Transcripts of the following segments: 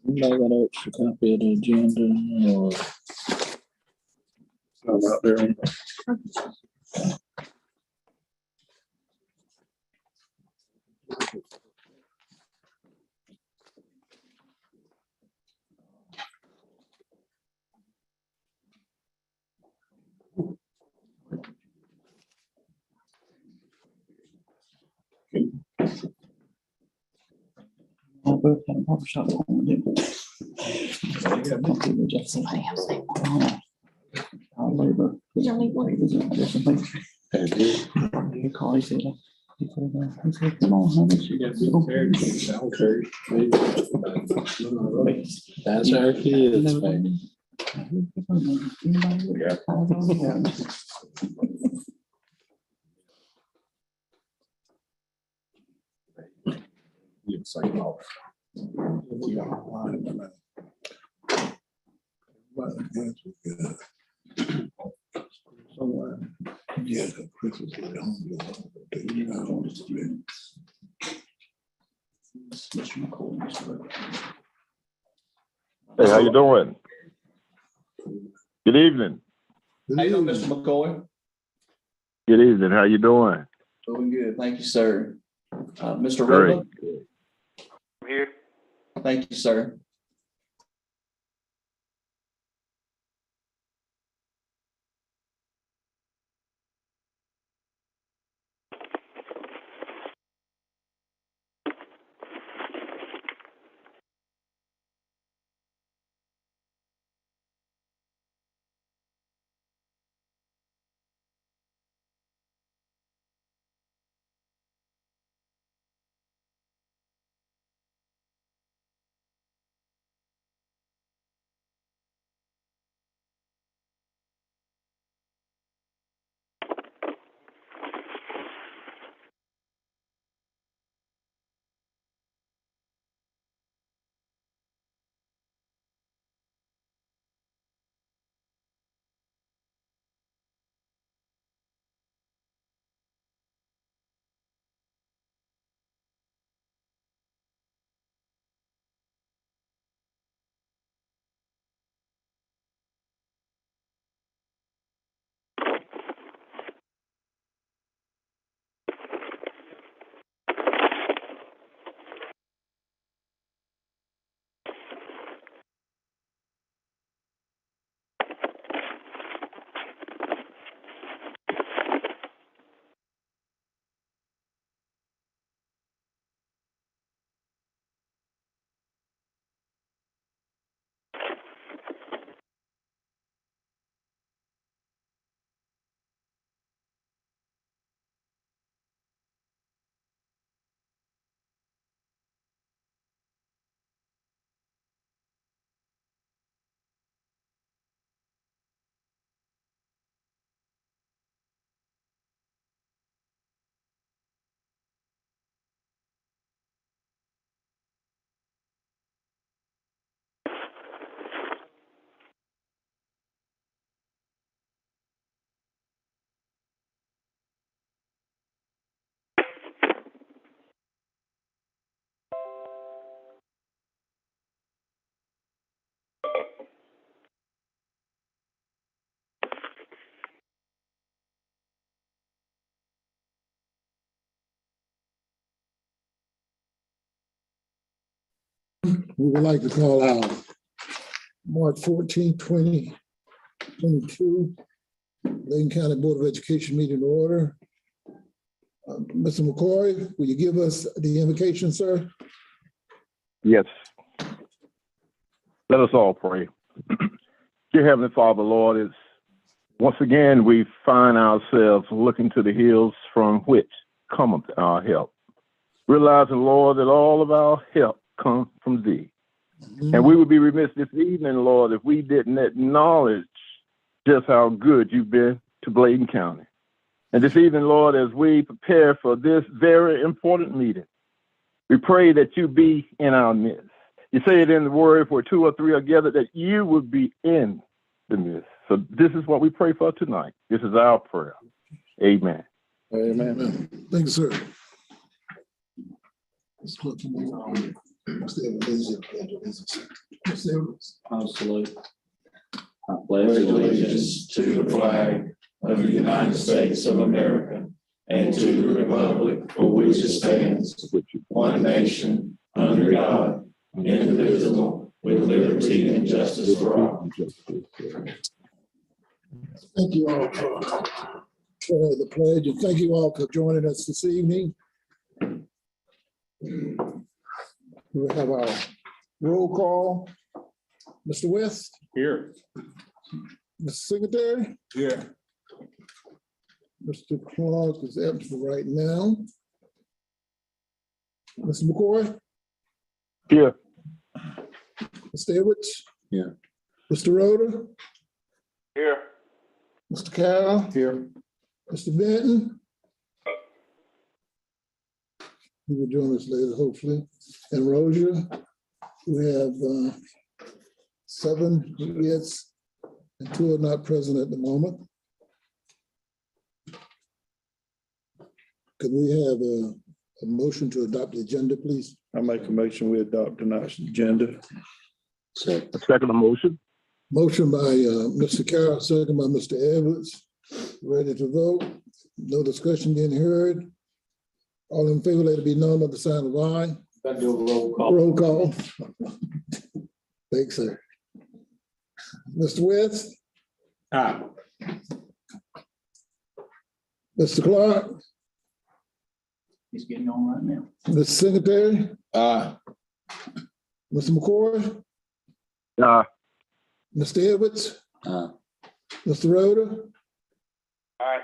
Anybody got an extra copy of the agenda or something out there? That's our kids, baby. Yeah, Chris was at home. Hey, how you doing? Good evening. How you doing, Mr. McCoy? Good evening. How you doing? Doing good. Thank you, sir. Mr. Great. Riddler? I'm here. Thank you, sir. We would like to call our March 14, 2022 Lane County Board of Education meeting to order. Mr. McCoy, will you give us the invocation, sir? Yes. Let us all pray. Dear Heavenly Father, Lord, it's once again we find ourselves looking to the hills from which cometh our help. Realizing, Lord, that all of our help comes from thee. And we would be remiss this evening, Lord, if we didn't acknowledge just how good you've been to Bladen County. And this evening, Lord, as we prepare for this very important meeting, we pray that you be in our midst. You say it in the word, where two or three are gathered, that you would be in the midst. So this is what we pray for tonight. This is our prayer. Amen. Amen. Thank you, sir. Absolutely. I pledge allegiance to the flag of the United States of America and to the republic for which it stands, one nation, under God, indivisible, with liberty and justice for all. Thank you all for the pledge, and thank you all for joining us this evening. We have our roll call. Mr. West, Here. Mr. Secretary, Here. Mr. Clark is absent right now. Mr. McCoy, Here. Mr. Edwards. Here. Mr. Rhoda, Here. Mr. Carroll, Here. Mr. Benton. He will join us later, hopefully. And Rozier, we have 7 yes, and 2 are not present at the moment. Could we have a motion to adopt the agenda, please? I make a motion, we adopt tonight's agenda. A second motion. Motion by Mr. Carroll, second by Mr. Edwards. Ready to vote? No discussion being heard. All in favor, let it be known by the sign of aye. Got to do a roll call. Roll call. Thanks, sir. Mr. West, Aye. Mr. Clark, He's getting on right now. Mr. Secretary, Aye. Mr. McCoy, Mr. Edwards, Aye. Mr. Rhoda, Aye.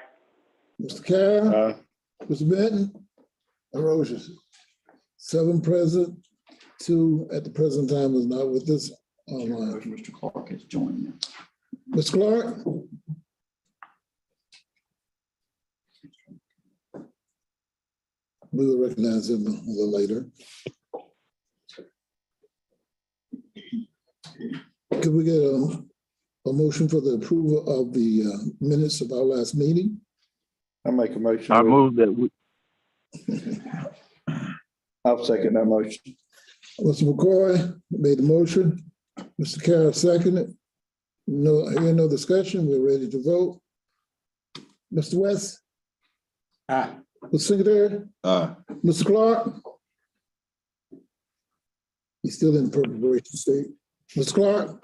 Mr. Carroll, Aye. Mr. Benton, and Rozier. 7 present, 2 at the present time is not with us online. Mr. Clark is joining us. Mr. Clark? We will recognize him a little later. Could we get a motion for the approval of the minutes of our last meeting? I make a motion. I move that we, I'll second that motion. Mr. McCoy made the motion. Mr. Carroll seconded. No, hearing no discussion, we're ready to vote. Mr. West? Aye. Mr. Secretary? Aye. Mr. Clark? He's still in preparation state. Mr. Clark?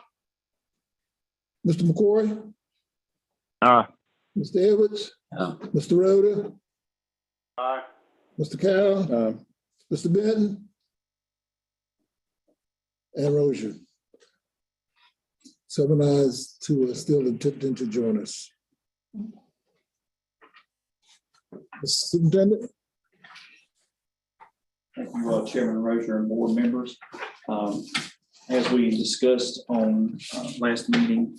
Mr. McCoy? Mr. Edwards? Aye. Mr. Rhoda? Aye. Mr. Carroll? Mr. Benton? And Rozier. 7 ayes, 2 are still attempting to join us. Mr. Superintendent? Thank you, Chairman Rozier and board members. As we discussed on last meeting,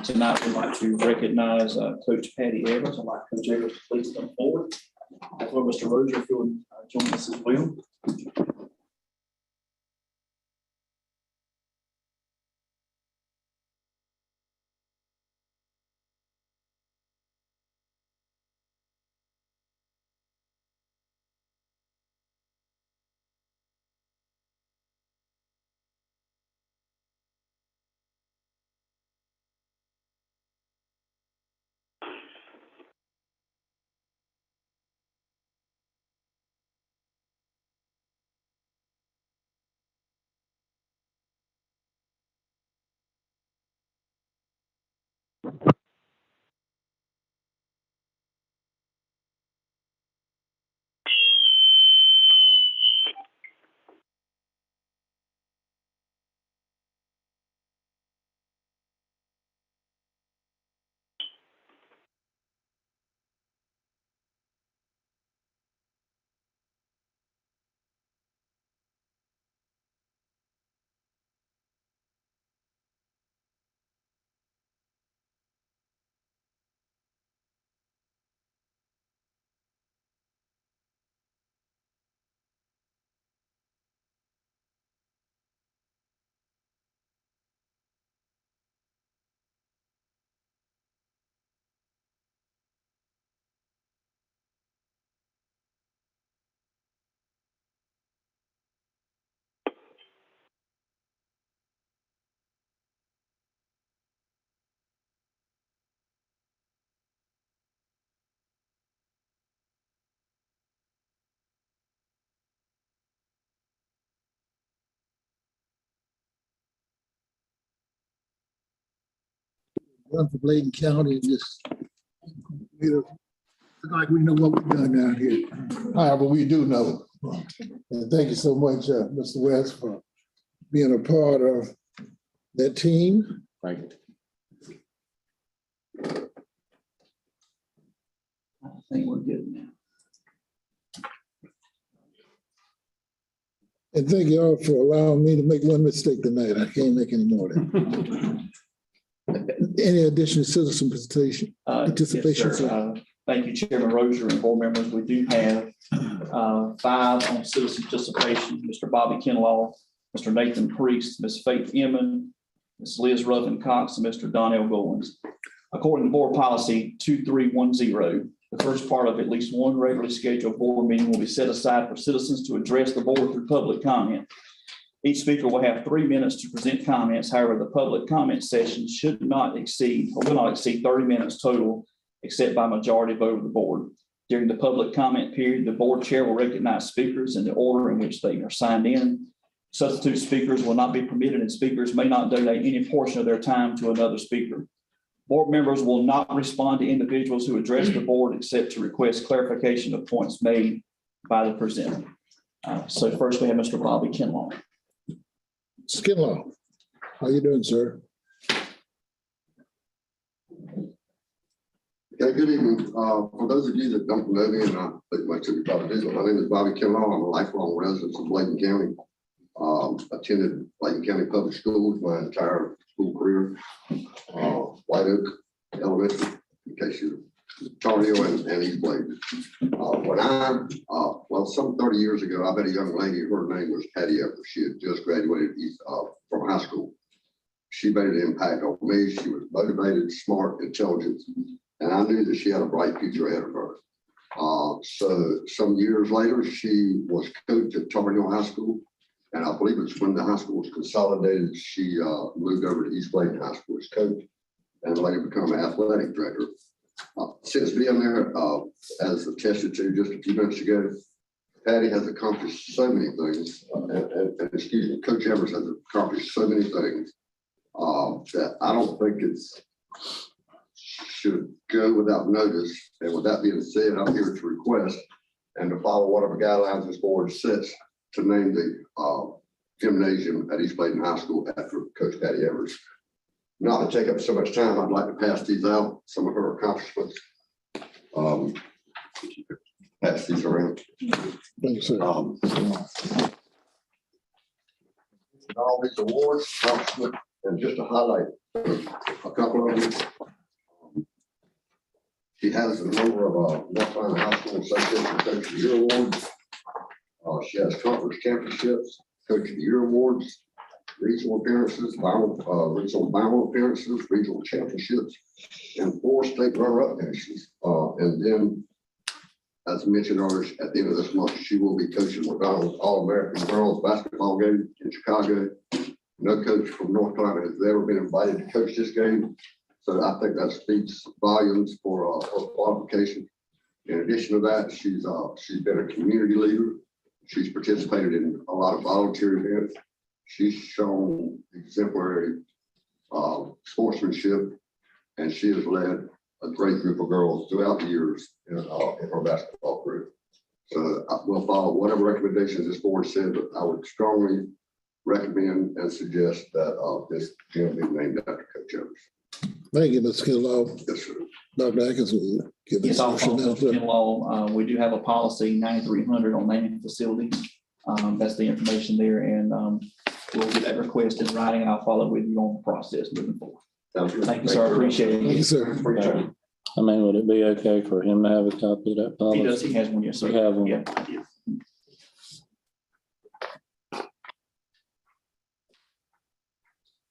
tonight we'd like to recognize Coach Patty Evans. I'd like Coach Evans to please come forward. As well, Mr. Rozier, if you'll join us as well. run for Bladen County and just, look like we know what we've done down here. However, we do know. And thank you so much, Mr. West, for being a part of that team. Thank you. I think we're good now. And thank you all for allowing me to make one mistake tonight. I can't make any more of that. Any additional citizen participation? Participation, Yes, sir. Thank you, Chairman Rozier and board members. We do have 5 on citizen participation. Mr. Bobby Kinlaw, Mr. Nathan Priest, Ms. Faith Inman, Ms. Liz Ruffin Cox, and Mr. Donnell Goins. According to board policy 2310, the first part of at least one regularly scheduled board meeting will be set aside for citizens to address the board through public comment. Each speaker will have 3 minutes to present comments. However, the public comment session should not exceed or will not exceed 30 minutes total, except by majority vote of the board. During the public comment period, the board chair will recognize speakers in the order in which they are signed in. Substitute speakers will not be permitted, and speakers may not donate any portion of their time to another speaker. Board members will not respond to individuals who address the board except to request clarification of points made by the presenter. So first we have Mr. Bobby Kinlaw. Skinlaw, how you doing, sir? Okay, good evening. For those of you that don't know me, and I think most of you probably do, but my name is Bobby Kinlaw. I'm a lifelong resident of Bladen County. Attended Bladen County Public Schools my entire school career. White Oak Elementary, in case you're Ontario and East Bladen. Well, some 30 years ago, I met a young lady. Her name was Patty Evers. She had just graduated from high school. She made an impact on me. She was motivated, smart, intelligent, and I knew that she had a bright future ahead of her. So some years later, she was coach at Tar Heel High School. And I believe it's when the high school was consolidated, she moved over to East Bladen High School as coach and later become an athletic director. Since being there, as attested to just a few minutes ago, Patty has accomplished so many things, and excuse me, Coach Evers has accomplished so many things that I don't think it's should go without notice. And with that being said, I'm here to request and to follow whatever guidelines this board sets to name the gymnasium at East Bladen High School after Coach Patty Evers. Not to take up so much time, I'd like to pass these out, some of her accomplishments. Pass these around. Thank you, sir. All these awards, accomplishments, and just to highlight a couple of them. She has a number of North Carolina High School Association Coach of the Year awards. She has conference championships, Coach of the Year awards, regional appearances, regional final appearances, regional championships, and 4 state runner-up finishes. And then, as mentioned earlier, at the end of this month, she will be coaching McDonald's All-American Girls Basketball game in Chicago. No coach from North Carolina has ever been invited to coach this game. So I think that speaks volumes for her qualification. In addition to that, she's been a community leader. She's participated in a lot of volunteer events. She's shown exemplary sportsmanship, and she has led a great group of girls throughout the years in her basketball career. So I will follow whatever recommendations this board said, but I would strongly recommend and suggest that this gym be named after Coach Evers. Thank you, Mr. Skinlaw. Yes, sir. Dr. Atkins will give Yes, this I'll motion follow now, sir. Kinlaw. We do have a policy 9300 on naming facilities. That's the information there, and we'll get that request in writing. I'll follow with you on the process moving forward. Sounds good. Thank you, sir. I appreciate it. Thank you, sir. For your time. I mean, would it be okay for him to have a copy of that He policy? does, he has one, yes, sir. You have one? Yeah, I do.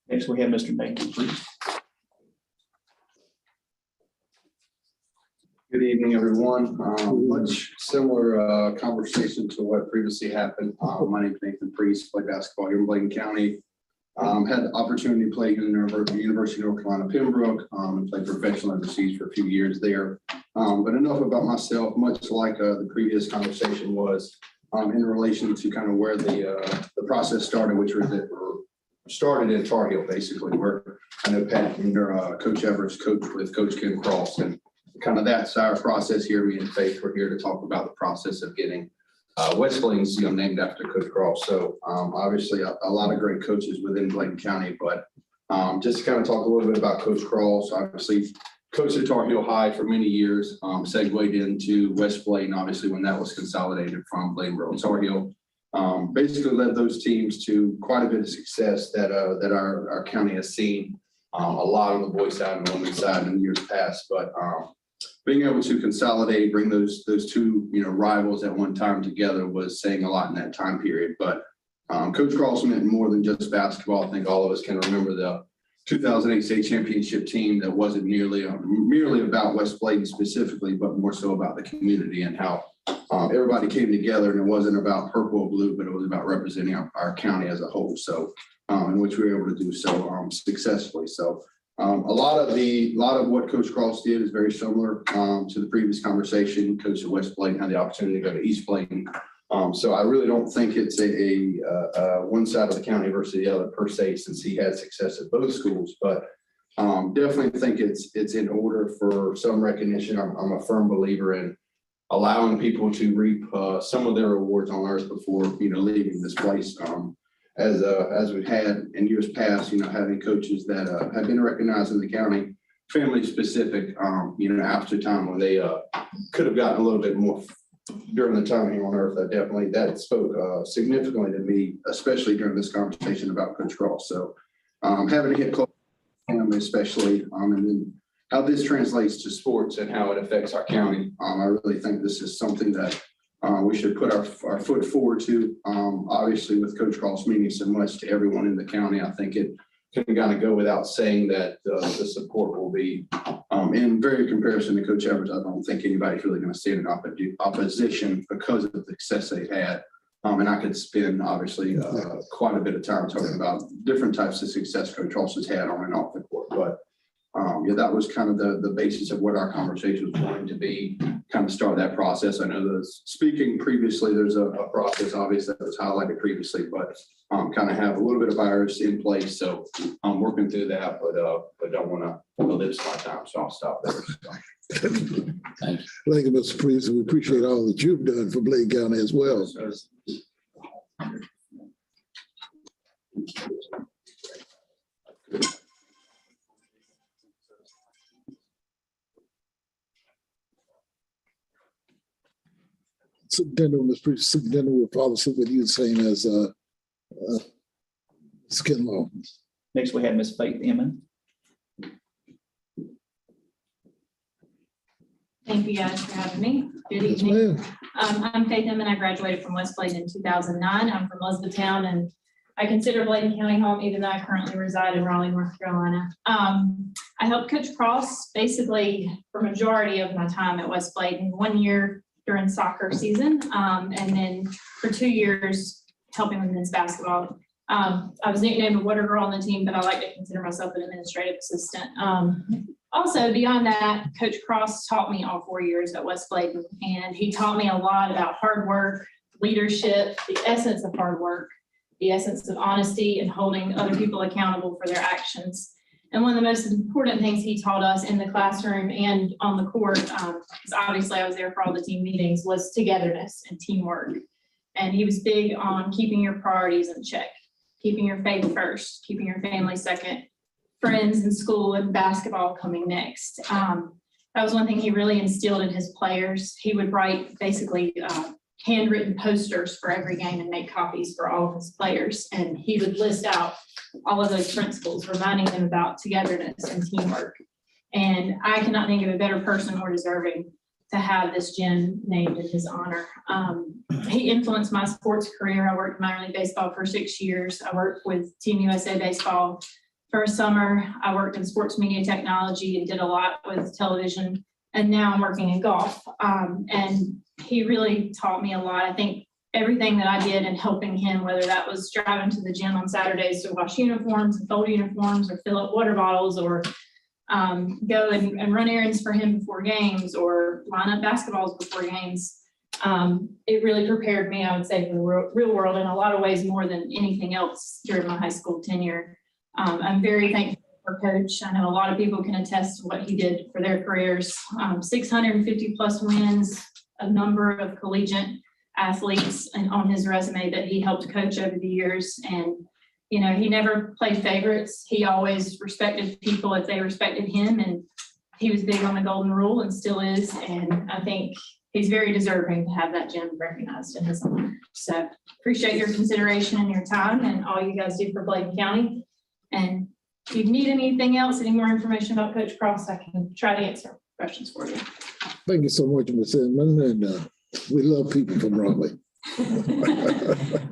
Next, we have Mr. Nathan Priest. Good evening, everyone. Much similar conversation to what previously happened. My name is Nathan Priest, play basketball here in Bladen County. Had the opportunity to play in the University of North Carolina, Pembroke, and played professional overseas for a few years there. But enough about myself, much like the previous conversation was in relation to kind of where the process started, which was started in Tar Heel, basically, where I know Pat and Coach Evers coached with Coach Ken Cross, and kind of that's our process here. Me and Faith, we're here to talk about the process of getting West Plains, named after Coach Cross. So obviously a lot of great coaches within Bladen County, but just to kind of talk a little bit about Coach Cross. Obviously, coached at Tar Heel High for many years, segued into West Bladen, obviously when that was consolidated from Bladenboro and Tar Heel. Basically led those teams to quite a bit of success that our county has seen. A lot on the boys side and the women's side in the years past, but being able to consolidate, bring those two rivals at one time together was saying a lot in that time period. But Coach Cross meant more than just basketball. I think all of us can remember the 2008 state championship team that wasn't merely about West Bladen specifically, but more so about the community and how everybody came together, and it wasn't about purple or blue, but it was about representing our county as a whole. So, in which we were able to do so successfully. So, a lot of what Coach Cross did is very similar to the previous conversation. Coach at West Bladen had the opportunity to go to East Bladen. So I really don't think it's a one side of the county versus the other per se, since he had success at both schools. But definitely think it's in order for some recognition. I'm a firm believer in allowing people to reap some of their rewards on earth before leaving this place. As we've had in years past, having coaches that have been recognized in the county, family specific, after time when they could have gotten a little bit more during the time here on earth. That spoke significantly to me, especially during this conversation about Coach Cross. So having to hit close to family especially, and then how this translates to sports and how it affects our county. I really think this is something that we should put our foot forward to. Obviously, with Coach Cross meaning so much to everyone in the county, I think it can kind of go without saying that the support will be in very comparison to Coach Evers. I don't think anybody's really going to stand in opposition because of the success they've had. And I could spend obviously quite a bit of time talking about different types of success Coach Cross has had on and off the court, but that was kind of the basis of what our conversation was going to be, kind of start that process. I know that speaking previously, there's a process obviously that was highlighted previously, but kind of have a little bit of virus in place. So I'm working through that, but don't want to ellipse my time. So I'll stop there. Thank you, Mr. Priest. We appreciate all that you've done for Bladen County as well. Superintendent, Mr. Priest, Superintendent will follow suit with you, same as Skinlaw. Next, we have Ms. Faith Emmon. Thank you guys for having me. Good Yes, evening. ma'am. I'm Faith Emmon. I graduated from West Bladen in 2009. I'm from Elizabethtown, and I consider Bladen County home, even though I currently reside in Raleigh, North Carolina. I helped Coach Cross basically for majority of my time at West Bladen. 1 year during soccer season, and then for 2 years helping with men's basketball. I was nicknamed a water girl on the team, but I like to consider myself an administrative assistant. Also, beyond that, Coach Cross taught me all 4 years at West Bladen, and he taught me a lot about hard work, leadership, the essence of hard work, the essence of honesty, and holding other people accountable for their actions. And one of the most important things he taught us in the classroom and on the court, because obviously I was there for all the team meetings, was togetherness and teamwork. And he was big on keeping your priorities in check, keeping your faith first, keeping your family second, friends and school and basketball coming next. That was one thing he really instilled in his players. He would write basically handwritten posters for every game and make copies for all of his players. And he would list out all of those principles, reminding them about togetherness and teamwork. And I cannot think of a better person more deserving to have this gym named in his honor. He influenced my sports career. I worked minor league baseball for 6 years. I worked with Team USA Baseball for a summer. I worked in sports media technology and did a lot with television. And now I'm working in golf. And he really taught me a lot. I think everything that I did in helping him, whether that was driving to the gym on Saturdays to wash uniforms and fold uniforms or fill up water bottles or go and run errands for him before games or line up basketballs before games. It really prepared me, I would say, for the real world in a lot of ways more than anything else during my high school tenure. I'm very thankful for Coach. I know a lot of people can attest to what he did for their careers. 650 plus wins, a number of collegiate athletes and on his resume that he helped coach over the years. And, you know, he never played favorites. He always respected people if they respected him. And he was big on the golden rule and still is. And I think he's very deserving to have that gem recognized in his honor. So appreciate your consideration and your time and all you guys do for Bladen County. And if you need anything else, any more information about Coach Cross, I can try to answer questions for you. Thank you so much, Ms. Inman, and we love people from Raleigh.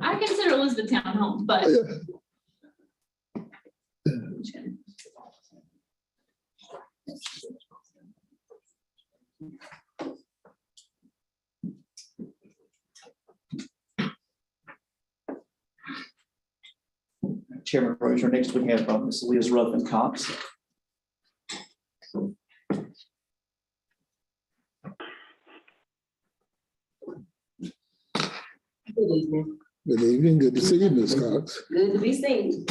I consider Elizabethtown home, but. Chairman Rozier, next we have Ms. Liz Ruffin Cox. Good evening. Good evening. Good to see you, Ms. Cox. Good to be seen.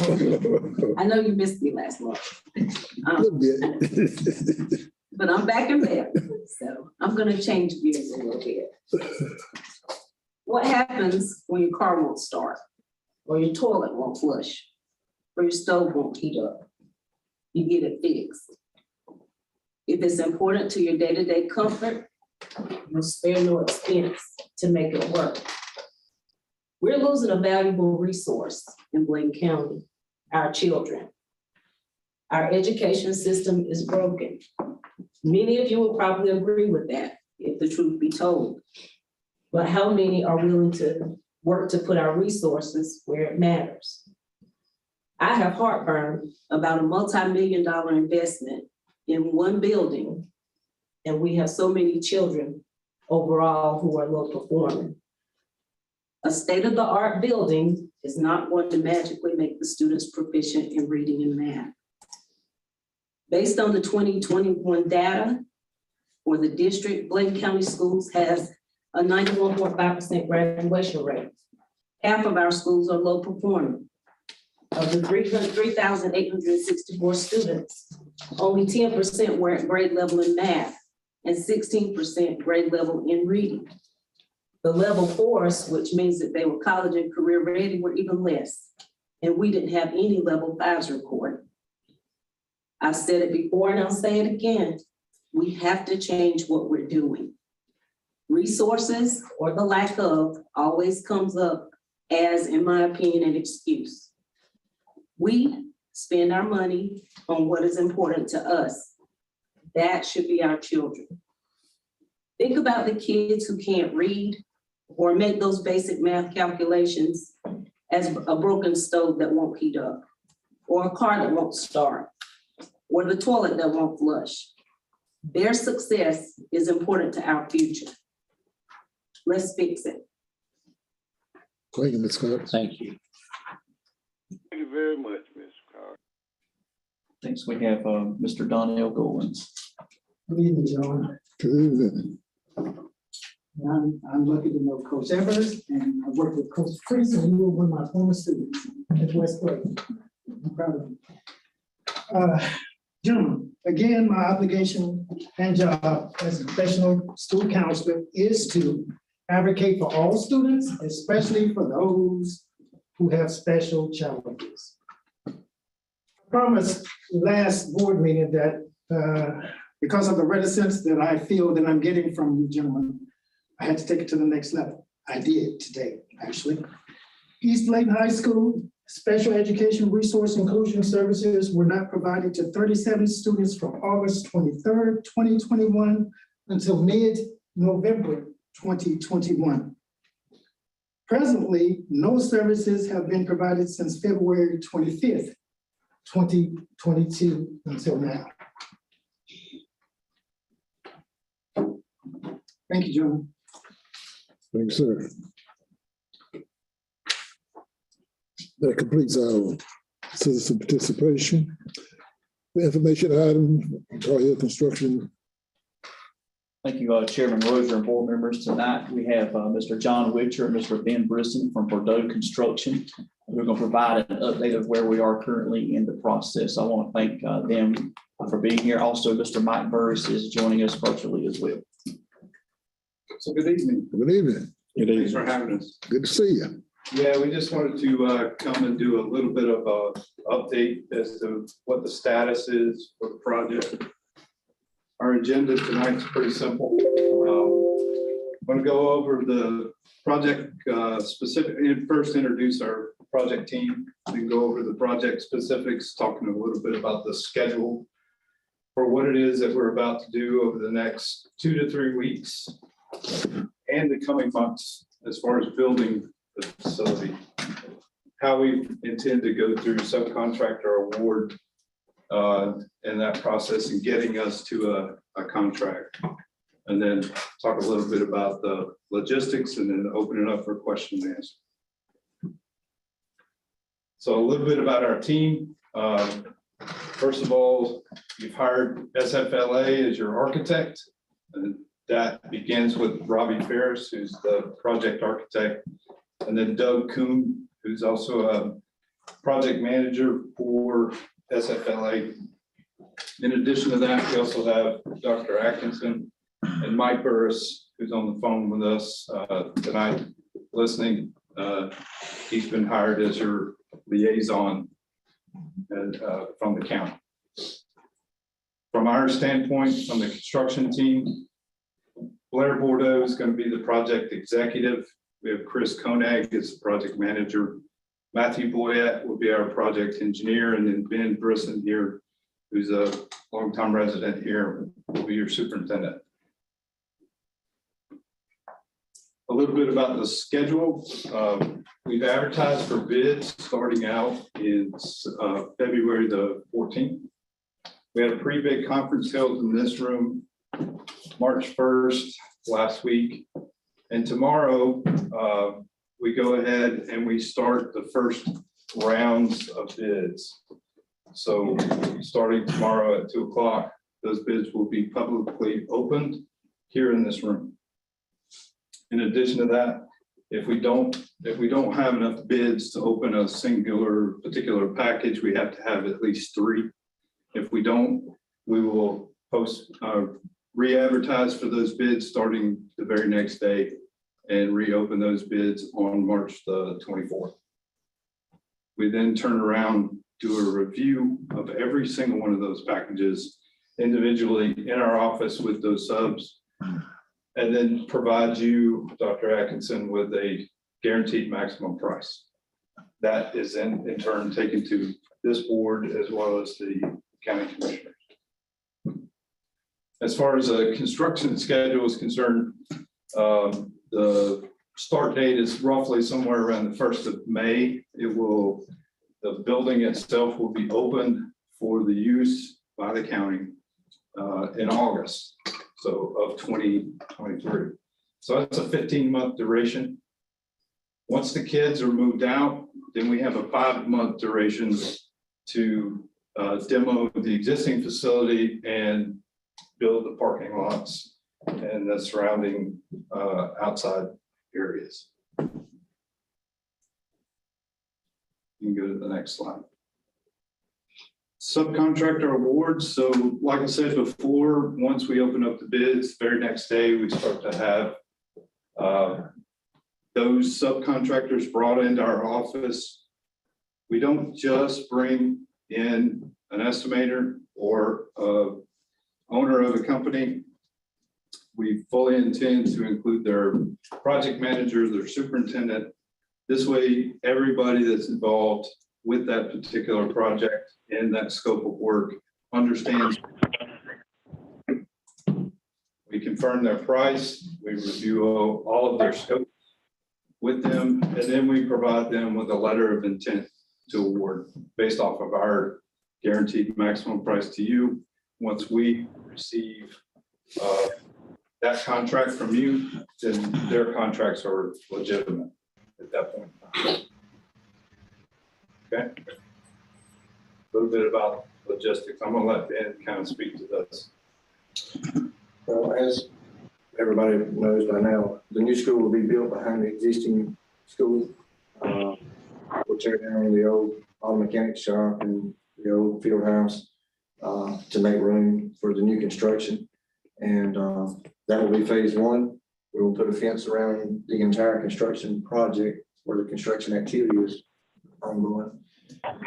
I know you missed me last month. A little bit. But I'm back in bed, so I'm gonna change gears a little bit. What happens when your car won't start, or your toilet won't flush, or your stove won't heat up? You get it fixed. If it's important to your day-to-day comfort, you'll spare no expense to make it work. We're losing a valuable resource in Bladen County, our children. Our education system is broken. Many of you will probably agree with that, if the truth be told. But how many are willing to work to put our resources where it matters? I have heartburn about a multi-million-dollar investment in one building, and we have so many children overall who are low performing. A state-of-the-art building is not going to magically make the students proficient in reading and math. Based on the 2021 data for the district, Bladen County Schools has a 91.5% graduation rate. Half of our schools are low performing. Of the 3,864 students, only 10% were at grade level in math and 16% grade level in reading. The level 4s, which means that they were college and career ready, were even less. And we didn't have any level 5s recorded. I've said it before and I'll say it again. We have to change what we're doing. Resources, or the lack of, always comes up as, in my opinion, an excuse. We spend our money on what is important to us. That should be our children. Think about the kids who can't read or make those basic math calculations as a broken stove that won't heat up, or a car that won't start, or the toilet that won't flush. Their success is important to our future. Let's fix it. Thank you, Ms. Cox. Thank you. Thank you very much, Mr. Carr. Next we have Mr. Donnell Goins. Good evening, John. Good evening. I'm lucky to know Coach Evers, and I worked with Coach Priest, and you were one of my former students at West Bladen. I'm proud of you. Gentlemen, again, my obligation and job as a professional school counselor is to advocate for all students, especially for those who have special challenges. I promised last board meeting that because of the reticence that I feel that I'm getting from you gentlemen, I had to take it to the next level. I did today, actually. East Bladen High School special education resource inclusion services were not provided to 37 students from August 23rd, 2021 until mid-November 2021. Presently, no services have been provided since February 25th, 2022 until now. Thank you, John. Thank you, sir. That completes our citizen participation. The information item, Tar Heel Construction. Thank you, Chairman Rozier and board members. Tonight, we have Mr. John Witcher and Mr. Ben Brisson from Bordeaux Construction. We're going to provide an update of where we are currently in the process. I want to thank them for being here. Also, Mr. Mike Burris is joining us virtually as well. So good evening. Good evening. Thanks for having us. Good to see you. Yeah, we just wanted to come and do a little bit of a update as to what the status is for the project. Our agenda tonight is pretty simple. I'm going to go over the project specific, first introduce our project team, then go over the project specifics, talking a little bit about the schedule for what it is that we're about to do over the next 2 to 3 weeks and the coming months as far as building the facility, how we intend to go through subcontractor award and that process and getting us to a contract. And then talk a little bit about the logistics and then open it up for question and answer. So a little bit about our team. First of all, you've hired SFLA as your architect, and that begins with Robbie Ferris, who's the project architect, and then Doug Kuhn, who's also a project manager for SFLA. In addition to that, we also have Dr. Atkinson and Mike Burris, who's on the phone with us tonight listening. He's been hired as your liaison and from the county. From our standpoint, from the construction team, Blair Bordeaux is going to be the project executive. We have Chris Koenig as the project manager. Matthew Boyette will be our project engineer, and then Ben Brisson here, who's a longtime resident here, will be your superintendent. A little bit about the schedule. We've advertised for bids starting out in February the 14th. We had a pre-bid conference held in this room March 1st last week. And tomorrow we go ahead and we start the first rounds of bids. So starting tomorrow at 2 o'clock, those bids will be publicly opened here in this room. In addition to that, if we don't have enough bids to open a singular particular package, we have to have at least 3. If we don't, we will post re-advertise for those bids starting the very next day and reopen those bids on March the 24th. We then turn around, do a review of every single one of those packages individually in our office with those subs, and then provide you, Dr. Atkinson, with a guaranteed maximum price. That is in turn taken to this board as well as the county commissioners. As far as the construction schedule is concerned, the start date is roughly somewhere around the 1st of May. The building itself will be open for the use by the county in August. So of 2023. So that's a 15-month duration. Once the kids are moved out, then we have a 5-month duration to demo the existing facility and build the parking lots and the surrounding outside areas. You can go to the next slide. Subcontractor awards. So like I said before, once we open up the bids, the very next day, we start to have those subcontractors brought into our office. We don't just bring in an estimator or owner of a company. We fully intend to include their project manager, their superintendent. This way, everybody that's involved with that particular project and that scope of work understands. We confirm their price, we review all of their scopes with them, and then we provide them with a letter of intent to award based off of our guaranteed maximum price to you. Once we receive that contract from you, then their contracts are legitimate at that point. Okay. A little bit about logistics. I'm going to let Ben kind of speak to this. Well, as everybody knows by now, the new school will be built behind the existing school. We're will tear down the old auto mechanic shop and the old field house to make room for the new construction. And that will be phase one. We will put a fence around the entire construction project where the construction activity is ongoing.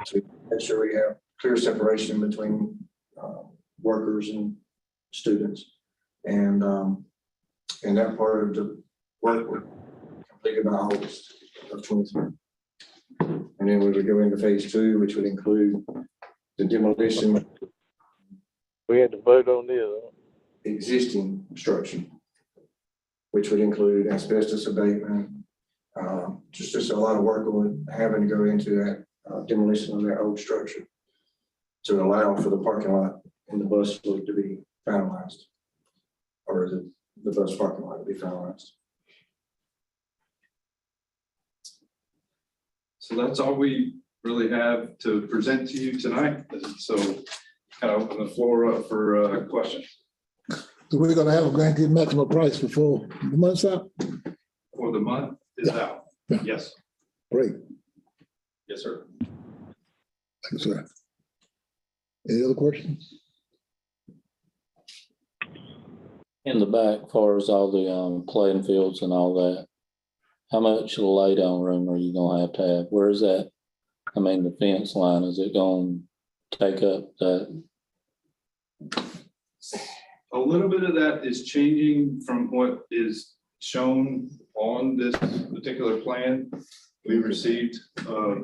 So make sure we have clear separation between workers and students. And that part of the work will complete by August of 23. And then we would go into phase two, which would include the demolition. We had to vote on this. Existing structure, which would include asbestos abatement, just a lot of work on having to go into that demolition of that old structure to allow for the parking lot and the bus loop to be finalized, or the bus parking lot to be finalized. So that's all we really have to present to you tonight. So kind of open the floor up for questions. So we're gonna have a guaranteed maximum price before the month's out? For the month is out. Yeah. Yes. Great, Yes, sir. thanks, sir. Any other questions? In the back, as far as all the playing fields and all that, how much lay down room are you gonna have to have? Where is that? I mean, the fence line, is it gonna take up that? A little bit of that is changing from what is shown on this particular plan. We received, Right.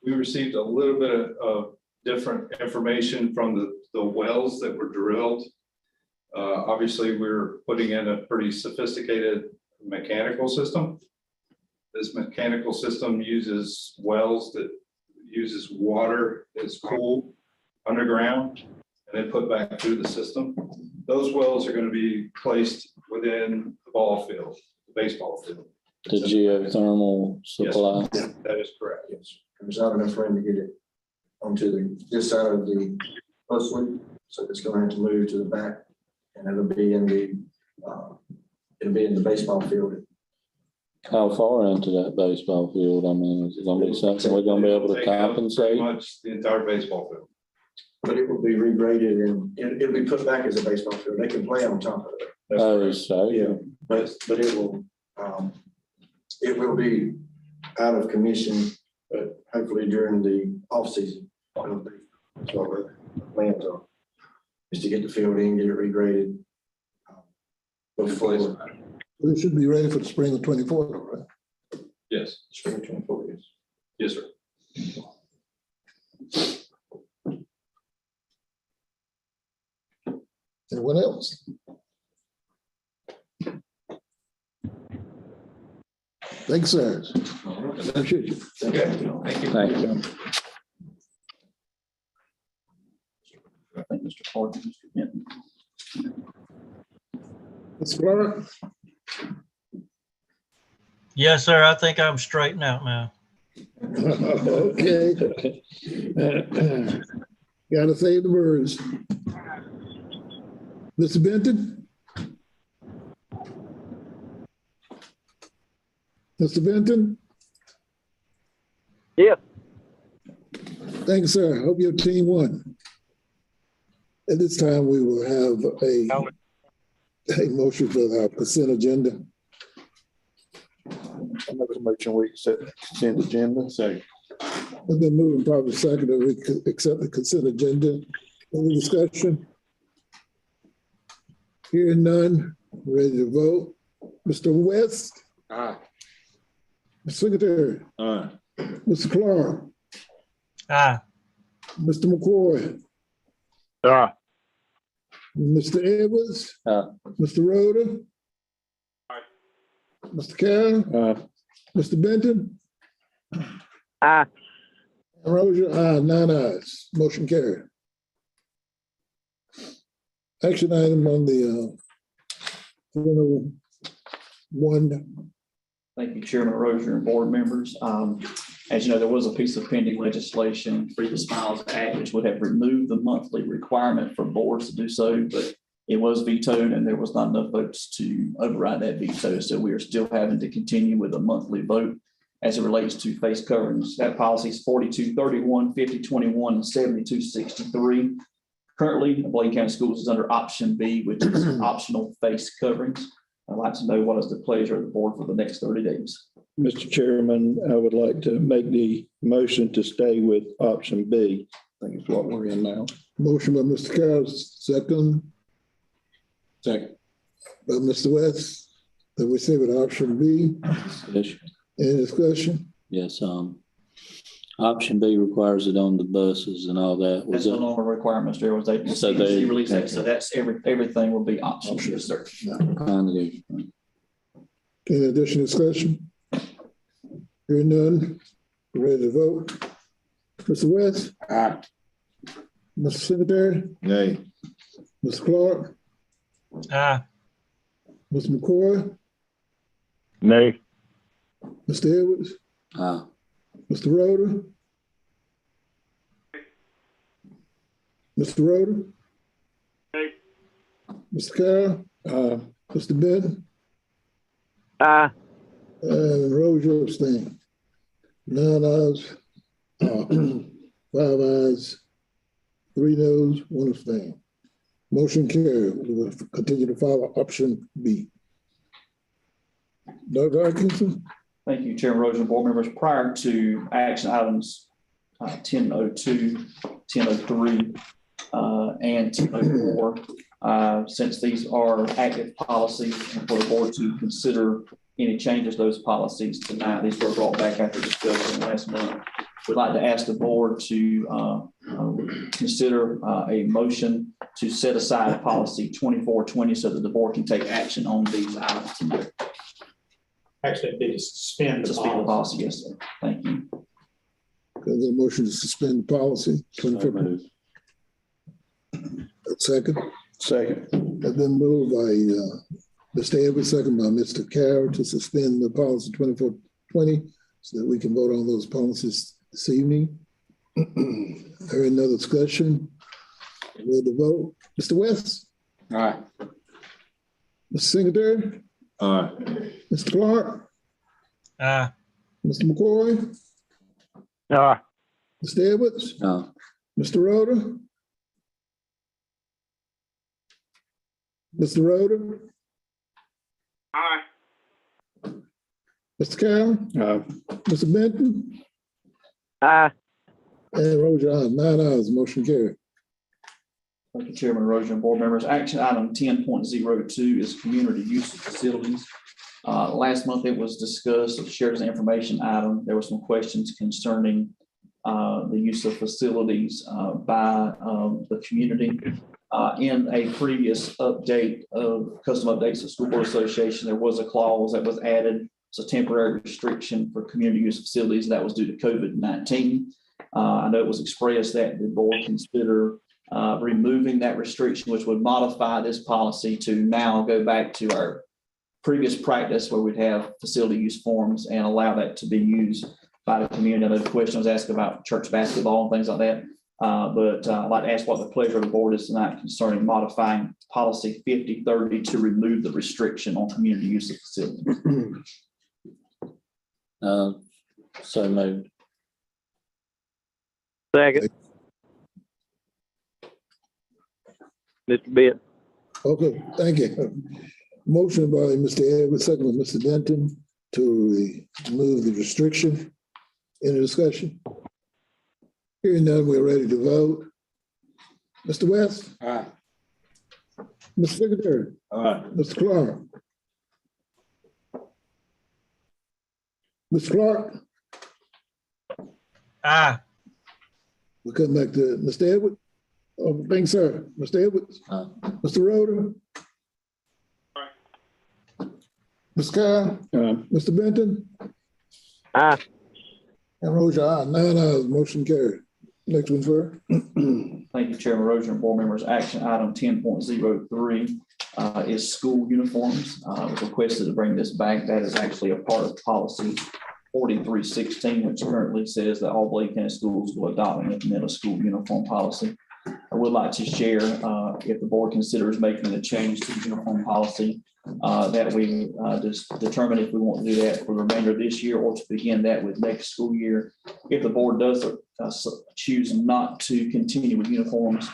we received a little bit of different information from the wells that were drilled. Obviously, we're putting in a pretty sophisticated mechanical system. This mechanical system uses wells that uses water that's cooled underground and then put back through the system. Those wells are going to be placed within the ball field, the baseball field. The geothermal supply? Yes, that is correct. Yes, there's not enough room to get it onto this side of the bus loop, so it's going to have to move to the back, and it'll be in the baseball field. How far into that baseball field? I mean, is it gonna be something we're gonna be able to Take out compensate? pretty much the entire baseball field. But it will be regraded and it'll be put back as a baseball field. They can play on top of it. That's Oh, correct. so, Yeah, but it will be out of commission, but hopefully during the off season. It'll be. So our plans are is to get the field in, get it regraded. Before It should be ready for the spring of 24, right? Yes, spring 24 years. yes, sir. Anyone else? Thanks, sir. Appreciate you. Okay, thank you. thank you. I think Mr. Clark, Mr. Benton. Mr. Clark? Yes, sir. I think I'm straightened out now. Okay. Gotta save the birds. Mr. Benton? Mr. Benton? Yeah. Thank you, sir. Hope your team won. At this time, we will have a motion for our consent agenda. I make a motion, we accept the consent agenda. Second. It's been moving probably second that we could accept the consent agenda. Any discussion? Hearing none, ready to vote. Mr. West? Aye. Mr. Secretary? Aye. Mr. Clark? Aye. Mr. McCoy? Mr. Edwards? Mr. Rhoda? Mr. Carroll? Mr. Benton? Aye. Rozier, aye, 9 ayes. Motion carried. Action item on the 101. Thank you, Chairman Rozier and board members. As you know, there was a piece of pending legislation, Freedom Smiles Act, which would have removed the monthly requirement for boards to do so, but it was vetoed and there was not enough votes to override that veto. So we are still having to continue with a monthly vote. as it relates to face coverings. That policy is 4231, 5021, and 7263. Currently, Blaine County Schools is under option B, which is optional face coverings. I'd like to know what is the pleasure of the board for the next 30 days. Mr. Chairman, I would like to make the motion to stay with option B. I think it's what we're in now. Motion by Mr. Carroll, second. Second. By Mr. West, that we say with option B. Any discussion? Yes, option B requires it on the buses and all that. That's no longer a requirement, Mr. Chair, was they So they- released that, so that's everything will be optional, yes, sir. Finally, Any additional discussion? Hearing none, ready to vote? Mr. West? Aye. Mr. Secretary? Nay. Mr. Clark? Aye. Mr. McCoy? Nay. Mr. Edwards? Mr. Roder? Mr. Roder? Mr. Carroll? Mr. Benton? Aye. And Roger abstain. 9 ayes, 5 ayes, 3 noes, 1 abstain. Motion carried. We will continue to follow option B. Dr. Atkinson? Thank you, Chairman Rosen and board members. Prior to action items 1002, 1003, and 1004, since these are active policies and for the board to consider any changes to those policies tonight, these were brought back after discussion last month. We'd like to ask the board to consider a motion to set aside policy 2420 so that the board can take action on these items tonight. Actually, they suspend the Suspend the policy. policy, yes, sir. Thank you. There's a motion to suspend policy. 24. Second. Second. Has been moved by Mr. Edwards, second by Mr. Carroll to suspend the policy 2420 so that we can vote on those policies this evening. Hearing no discussion. Ready to vote. Mr. West? Aye. Mr. Secretary? Aye. Mr. Clark? Aye. Mr. McCoy? Aye. Mr. Edwards? Mr. Roder? Mr. Roder? Aye. Mr. Carroll? Aye. Mr. Benton? Aye. And Roger, aye. 9 ayes, motion carried. Thank you, Chairman Rosen and board members. Action item 10.02 is community use of facilities. Last month it was discussed, shared as an information item. There were some questions concerning the use of facilities by the community. In a previous update of custom updates of School Board Association, there was a clause that was added. It's a temporary restriction for community use facilities. That was due to COVID-19. I know it was expressed that the board consider removing that restriction, which would modify this policy to now go back to our previous practice where we'd have facility use forms and allow that to be used by the community. I know the question was asked about church basketball and things like that. But I'd like to ask what the pleasure of the board is tonight concerning modifying policy 5030 to remove the restriction on community use of facilities. so moved. Second. Mr. Bent. Okay, thank you. Motion by Mr. Edwards, second by Mr. Denton to remove the restriction. Any discussion? Hearing none, we're ready to vote. Mr. West? Aye. Mr. Secretary? Aye. Mr. Clark? Mr. Clark? Aye. We come back to Mr. Edwards. Oh, thank you, sir. Mr. Edwards? Mr. Roder? Ms. Carr? Mr. Benton? Aye. And Roger, aye. 9 ayes, motion carried. Next one, sir. Thank you, Chairman Rosen and board members. Action item 10.03 is school uniforms. It was requested to bring this back. That is actually a part of policy 4316, which currently says that all Blaine County schools will adopt and implement a school uniform policy. I would like to share, if the board considers making a change to the uniform policy, that we just determine if we want to do that for the remainder of this year or to begin that with next school year. If the board does choose not to continue with uniforms,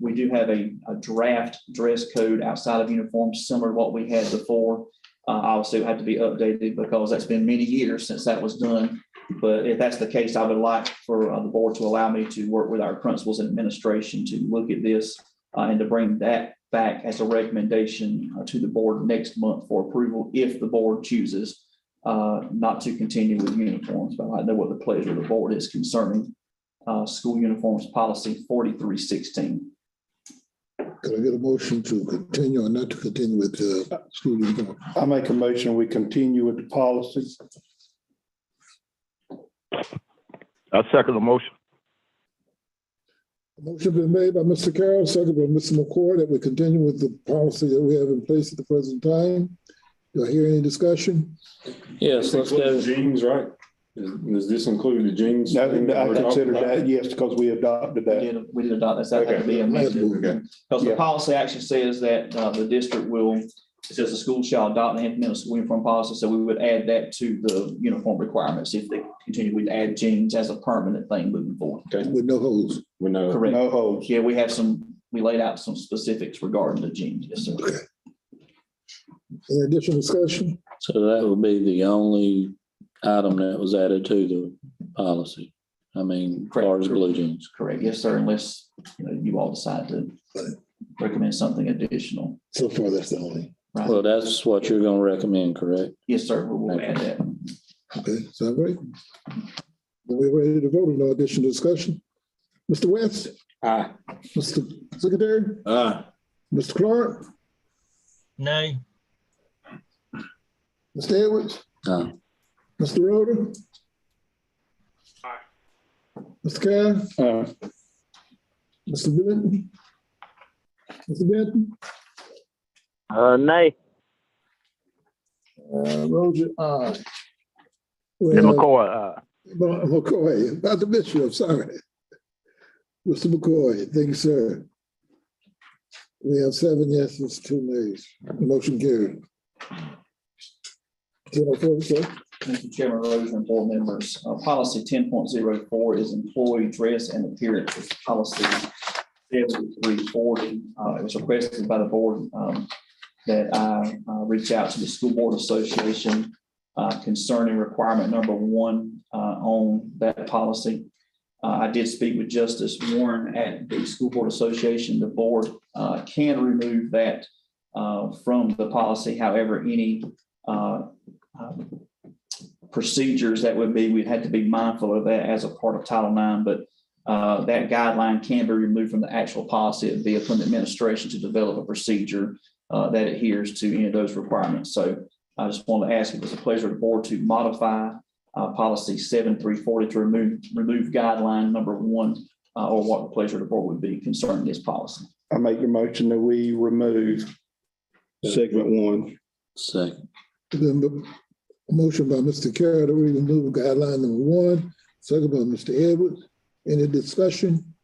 we do have a draft dress code outside of uniforms, similar to what we had before. Obviously, it had to be updated because that's been many years since that was done. But if that's the case, I would like for the board to allow me to work with our principals and administration to look at this and to bring that back as a recommendation to the board next month for approval if the board chooses not to continue with uniforms. But I know what the pleasure of the board is concerning school uniforms policy 4316. Could I get a motion to continue or not to continue with the school uniform? I make a motion, we continue with the policy. I second the motion. Motion been made by Mr. Carroll, second by Mr. McCoy, that we continue with the policy that we have in place at the present time. Do I hear any discussion? Yes, let's go. Jeans, right? Does this include the jeans? No, I consider that, yes, because we adopted that. We did adopt that. That had to be amended. Because the Yeah. policy actually says that the district will, it says the school shall adopt and implement a school uniform policy. So we would add that to the uniform requirements. If they continue, we'd add jeans as a permanent thing moving forward. Okay. With no holes. We know. Correct. No holds. Yeah, we laid out some specifics regarding the jeans. Yes, sir. Any additional discussion? So that would be the only item that was added to the policy. I mean, as far as blue jeans. Correct. Yes, sir. Unless, you all decide to recommend something additional. So far, that's the only. Right. Well, that's what you're gonna recommend, correct? Yes, sir. We'll add that. Okay, sound right? Then we're ready to vote. No additional discussion. Mr. West? Aye. Mr. Secretary? Aye. Mr. Clark? Nay. Mr. Edwards? Aye. Mr. Roder? Mr. Carr? Mr. Benton? Mr. Benton? Nay. Roger, aye. And McCoy, McCoy, about the Bishop, sorry. Mr. McCoy, thank you, sir. We have 7 yeses, 2 nays. Motion carried. 10:04, sir. Thank you, Chairman Rose and board members. Policy 10.04 is employee dress and appearance. It's policy 7340. It was requested by the board that I reach out to the School Board Association concerning requirement number 1 on that policy. I did speak with Justice Warren at the School Board Association. The board can remove that from the policy. However, any procedures that would be, we'd have to be mindful of that as a part of Title IX, but that guideline can be removed from the actual policy. It'd be upon the administration to develop a procedure that adheres to any of those requirements. So I just want to ask if it's a pleasure of the board to modify policy 7340 to remove guideline number 1 or what the pleasure of the board would be concerning this policy. I make the motion that we remove segment 1. Second. Then a motion by Mr. Carroll to remove guideline number 1, second by Mr. Edwards. Any discussion?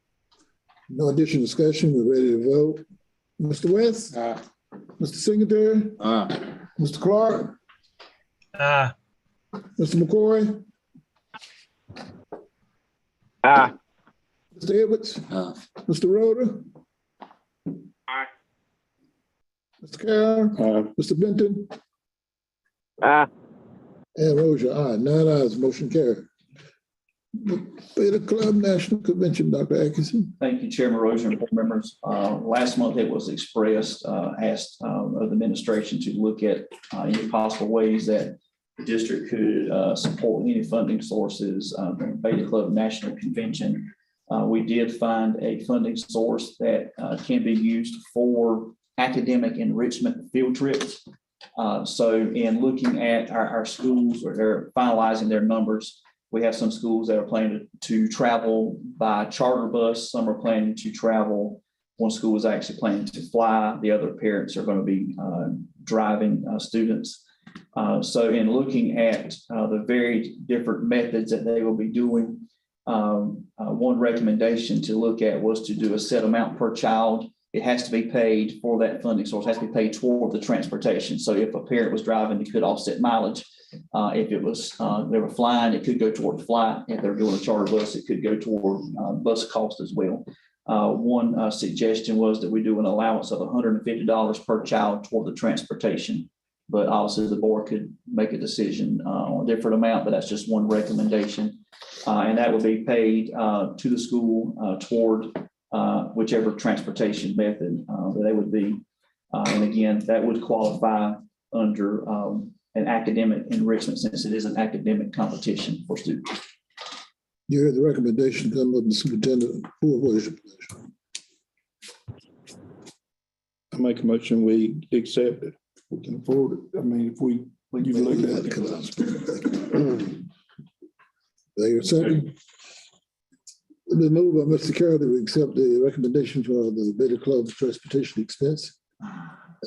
No additional discussion. We're ready to vote. Mr. West? Aye. Mr. Singletary? Aye. Mr. Clark? Aye. Mr. McCoy? aye. Mr. Edwards? Aye. Mr. Roder? Aye. Mr. Carroll? Mr. Benton? Aye. And Roger, aye. 9 ayes, motion carried. Beta Club National Convention, Dr. Atkinson. Thank you, Chairman Rosen and board members. Last month it was expressed, asked of the administration to look at any possible ways that the district could support any funding sources from Beta Club National Convention. We did find a funding source that can be used for academic enrichment field trips. So in looking at our schools, or they're finalizing their numbers, we have some schools that are planning to travel by charter bus. Some are planning to travel. One school is actually planning to fly. The other parents are going to be driving students. So in looking at the very different methods that they will be doing, one recommendation to look at was to do a set amount per child. It has to be paid for that funding source, has to be paid toward the transportation. So if a parent was driving, it could offset mileage. If it was, they were flying, it could go toward the flight. If they're doing a charter bus, it could go toward bus cost as well. One suggestion was that we do an allowance of $150 per child toward the transportation. But obviously the board could make a decision on a different amount, but that's just one recommendation. And that would be paid to the school toward whichever transportation method that they would be. And again, that would qualify under an academic enrichment since it is an academic competition for students. You heard the recommendation come from the superintendent. What is your pleasure? I make a motion, we accept it. We can afford it. I mean, if you've looked at it. There, second. The move by Mr. Carroll to accept the recommendation for the Beta Club's transportation expense.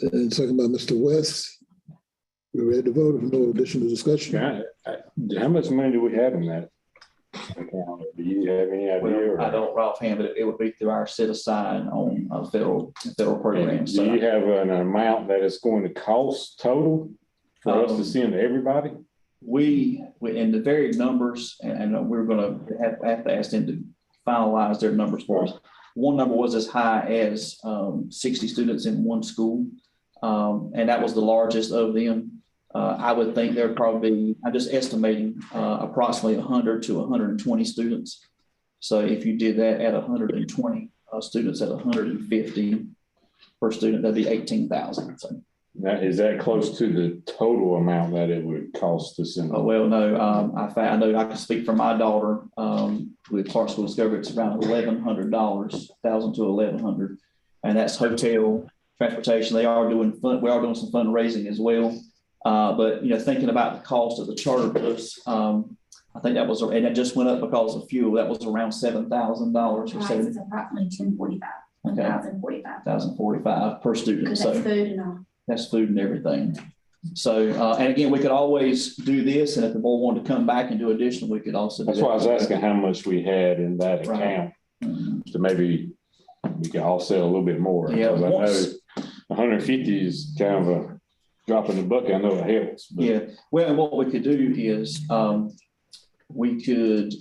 And second by Mr. West. We're ready to vote. If no additional discussion. How much money do we have in that account? Do you have any idea? Well, I don't offhand, but it would be through our set aside on federal programs. Do you have an amount that it's going to cost total for us to send to everybody? We in the varied numbers, and we're going to have to ask them to finalize their numbers for us. One number was as high as 60 students in one school, and that was the largest of them. I would think there'd probably be, I'm just estimating approximately 100 to 120 students. So if you did that at 120 students at 150 per student, that'd be 18,000. So. Now, is that close to the total amount that it would cost to send? Oh, well, no, I know I can speak for my daughter with Clark School Discovery. It's around $1,100, $1,000 to $1,100, and that's hotel, transportation. We are doing some fundraising as well. But thinking about the cost of the charter bus, I think that was, and it just went up because of fuel. That was around $7,000 or so. It's approximately $1,045 per student. Because that's food and all. That's food and everything. So, and again, we could always do this, and if the board wanted to come back and do additional, we could also. That's why I was asking how much we had in that account, so maybe we can offset a little bit more. Yeah, I know 150 is kind of a drop in the bucket. I know it helps. But. Yeah. Well, what we could do is we could,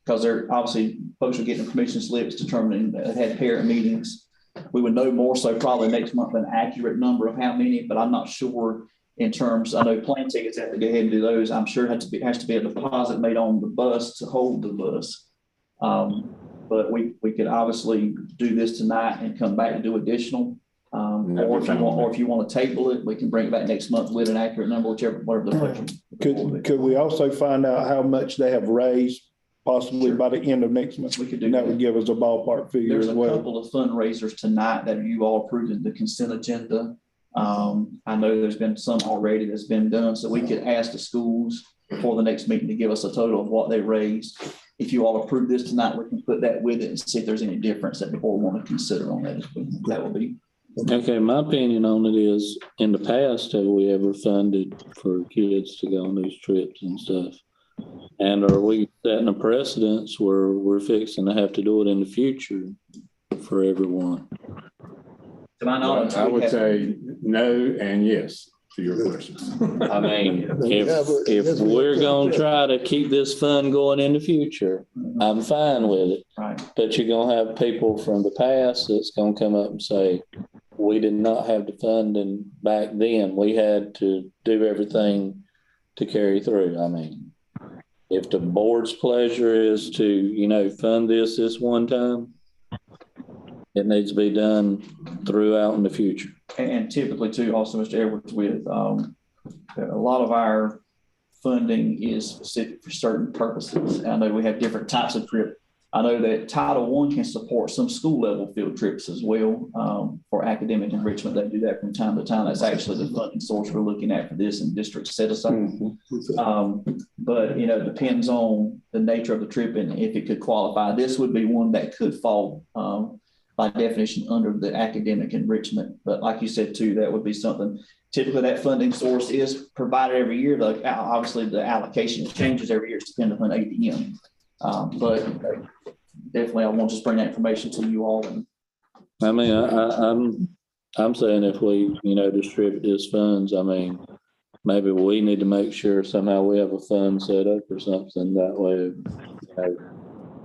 because they're obviously folks are getting permission slips determining that they had parent meetings. We would know more so probably next month an accurate number of how many, but I'm not sure in terms, I know plane tickets have to go ahead and do those. I'm sure it has to be a deposit made on the bus to hold the bus. But we could obviously do this tonight and come back and do additional. Or if you want to table it, we can bring it back next month with an accurate number, whatever the pleasure. Could we also find out how much they have raised possibly by the end of next month? We could do that. Would give us a ballpark figure There's as well. There's a couple of fundraisers tonight that you all approved in the consent agenda. I know there's been some already that's been done, so we could ask the schools before the next meeting to give us a total of what they raised. If you all approve this tonight, we can put that with it and see if there's any difference that the board want to consider on that. That will be. Okay, my opinion on it is, in the past, have we ever funded for kids to go on these trips and stuff? And are we setting a precedence where we're fixing to have to do it in the future for everyone? To my knowledge, I would say no and yes to your question. I mean, if we're going to try to keep this fund going in the future, I'm fine with it. Right. But you're going to have people from the past that's going to come up and say, we did not have the funding back then. We had to do everything to carry through. I mean, if the board's pleasure is to, fund this one time, it needs to be done throughout in the future. And typically too, also, Mr. Edwards, with a lot of our funding is specific for certain purposes. I know we have different types of trips. I know that Title I can support some school level field trips as well for academic enrichment. They do that from time to time. That's actually the funding source we're looking at for this in district set aside. But it depends on the nature of the trip and if it could qualify. This would be one that could fall by definition under the academic enrichment. But like you said too, that would be something. Typically that funding source is provided every year. Obviously the allocation changes every year, it's dependent on ADM. But definitely, I want to just bring that information to you all. And I mean, I'm saying if we, distribute these funds, I mean, maybe we need to make sure somehow we have a fund set up or something that way,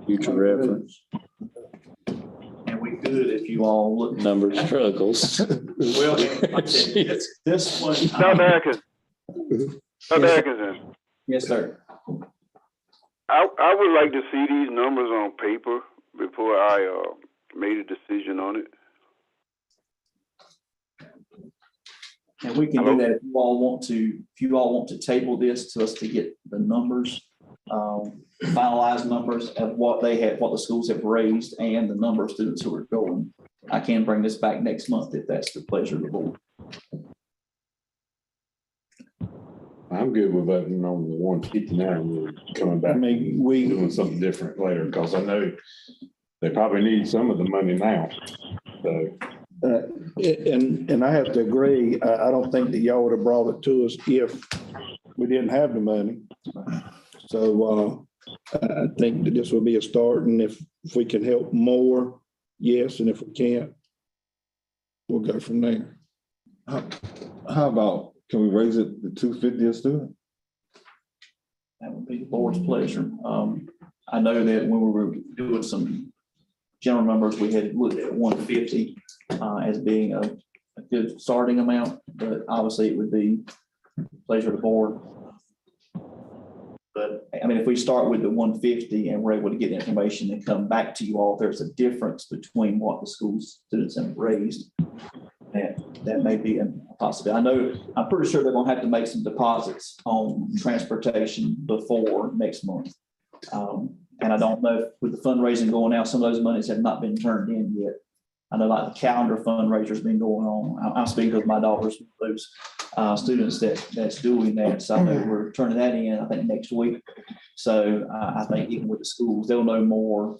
future reference. and we could, if you all look. Number struggles. Well, this one. Yes, sir. I would like to see these numbers on paper before I made a decision on it. And we can do that if you all want to table this to us to get the numbers, finalized numbers of what the schools have raised and the number of students who are going. I can bring this back next month if that's the pleasure of the board. I'm good with voting on the 150 now and we're coming back. I mean, we, Doing something different later, because I know they probably need some of the money now. So and I have to agree, I don't think that y'all would have brought it to us if we didn't have the money. So I think that this will be a start, and if we can help more, yes, and if we can't, we'll go from there. how about, can we raise it to 250 a student? That would be the board's pleasure. I know that when we were doing some general numbers, we had looked at 150 as being a good starting amount, but obviously it would be pleasure of the board. But I mean, if we start with the 150 and we're able to get the information and come back to you all, if there's a difference between what the school students have raised, that may be a possibility. I'm pretty sure they're gonna have to make some deposits on transportation before next month. And I don't know if with the fundraising going out, some of those monies have not been turned in yet. I know like the calendar fundraiser's been going on. I'm speaking of my daughter's those students that's doing that. So I know we're turning that in, I think, next week. So I think even with the schools, they'll know more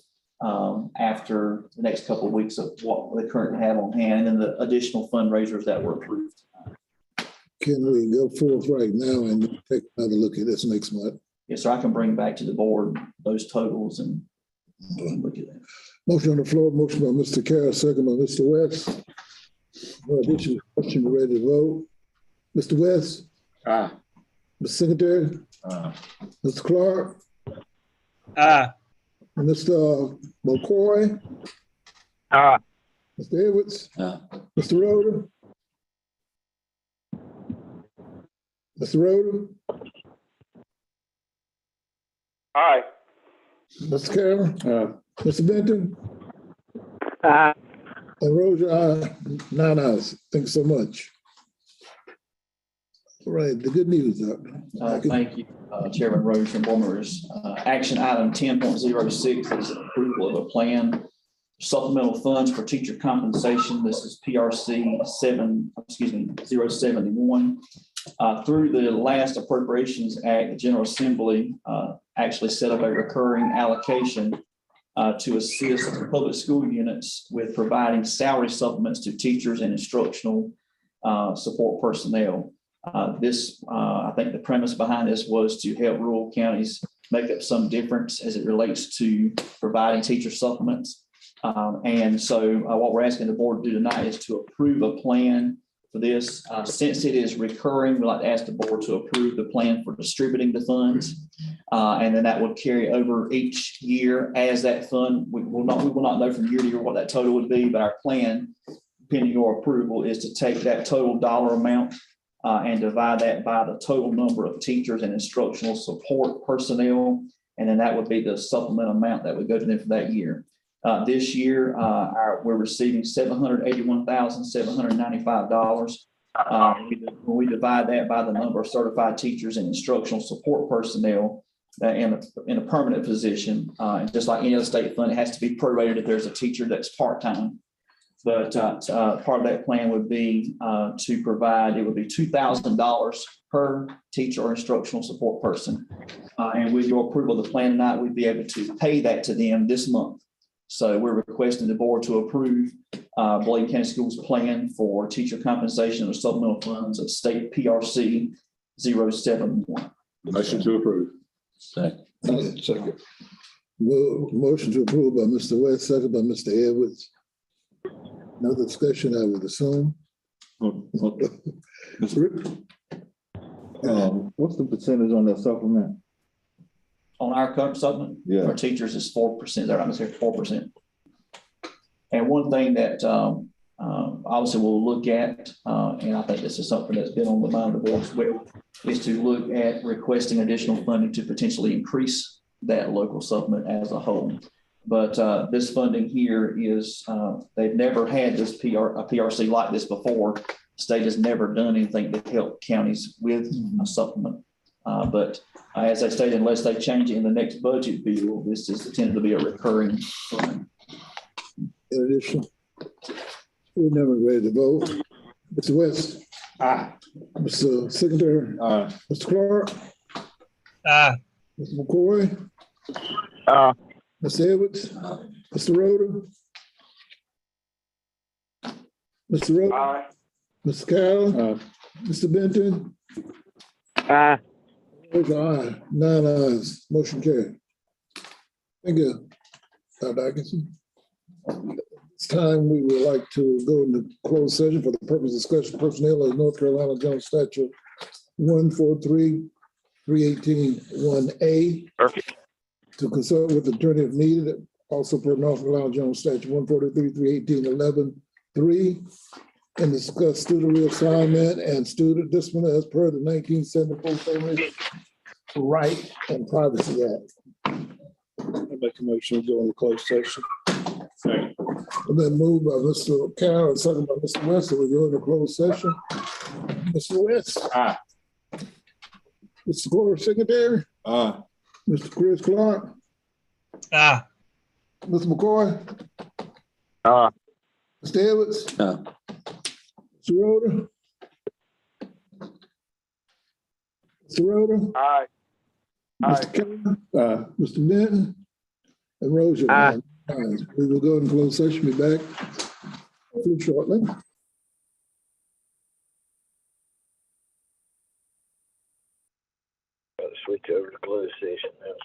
after the next couple of weeks of what they currently have on hand, and then the additional fundraisers that were approved. Can we go forth right now and take another look at this next month? Yes, sir. I can bring back to the board those totals and look at that. Motion on the floor, motion by Mr. Carroll, second by Mr. West. No additional question, we're ready to vote. Mr. West? Aye. Mr. Secretary? Mr. Clark? Mr. McCoy? Mr. Edwards? Mr. Roder? Mr. Roder? Aye. Mr. Carroll? Mr. Benton? And Roger, aye. 9 ayes. Thank you so much. All right, the good news, Doctor. Thank you, Chairman Roach and board members. Action item 10.06 is approval of a plan supplemental funds for teacher compensation. This is PRC 071. Through the last Appropriations Act, the General Assembly actually set up a recurring allocation to assist public school units with providing salary supplements to teachers and instructional support personnel. I think the premise behind this was to help rural counties make up some difference as it relates to providing teacher supplements. And so what we're asking the board to do tonight is to approve a plan for this. Since it is recurring, we'd like to ask the board to approve the plan for distributing the funds. And then that would carry over each year as that fund. We will not know from year to year what that total would be, but our plan, pending your approval, is to take that total dollar amount and divide that by the total number of teachers and instructional support personnel. And then that would be the supplement amount that would go to them for that year. This year, we're receiving $781,795. When we divide that by the number of certified teachers and instructional support personnel in a permanent position, and just like any other state fund, it has to be prorated if there's a teacher that's part-time. But part of that plan would be to provide, it would be $2,000 per teacher or instructional support person. And with your approval of the plan tonight, we'd be able to pay that to them this month. So we're requesting the board to approve Bladen County Schools plan for teacher compensation or supplemental funds of state PRC 071. Motion to approve. Second. Second. Motion to approve by Mr. West, second by Mr. Edwards. Another discussion, I would assume. What's the percentage on that supplement? On our current supplement, Yeah. our teachers is 4%, they're, I'm gonna say 4%. And one thing that, obviously we'll look at, and I think this is something that's been on the mind of the board as well, is to look at requesting additional funding to potentially increase that local supplement as a whole. But this funding here is, they've never had this a PRC like this before. State has never done anything to help counties with a supplement. But as I stated, unless they change it in the next budget bill, this is intended to be a recurring fund. In addition, we're never ready to vote. Mr. West. Aye. Mr. Secretary. Aye. Mr. Clark. Aye. Mr. McCoy. Mr. Edwards. Mr. Rhoda. Mr. Rhoda. Aye. Mr. Carroll. Mr. Benton. Aye. Aye. 9 ayes. Motion carried. Thank you, Dr. Atkinson. This time, we would like to go into closed session for the purpose of discussion personnel of North Carolina General Statute 143-318-1A. Perfect. To consult with the attorney if needed, also per North Carolina General Statute 143-318-11-3, and discuss student reassignment and student discipline as per the 1974 Family Right and Privacy Act. I make a motion to go into closed session. And then moved by Mr. Carroll and second by Mr. West, so we go into closed session. Mr. West. Aye. Mr. Court Secretary. Aye. Mr. Chris Clark. Aye. Mr. McCoy. Mr. Edwards. Mr. Rhoda. Mr. Rhoda. Aye. Mr. Kelly. Mr. Benton. And Rozier. Aye. We will go in closed session, be back shortly. Switch over to closed session now.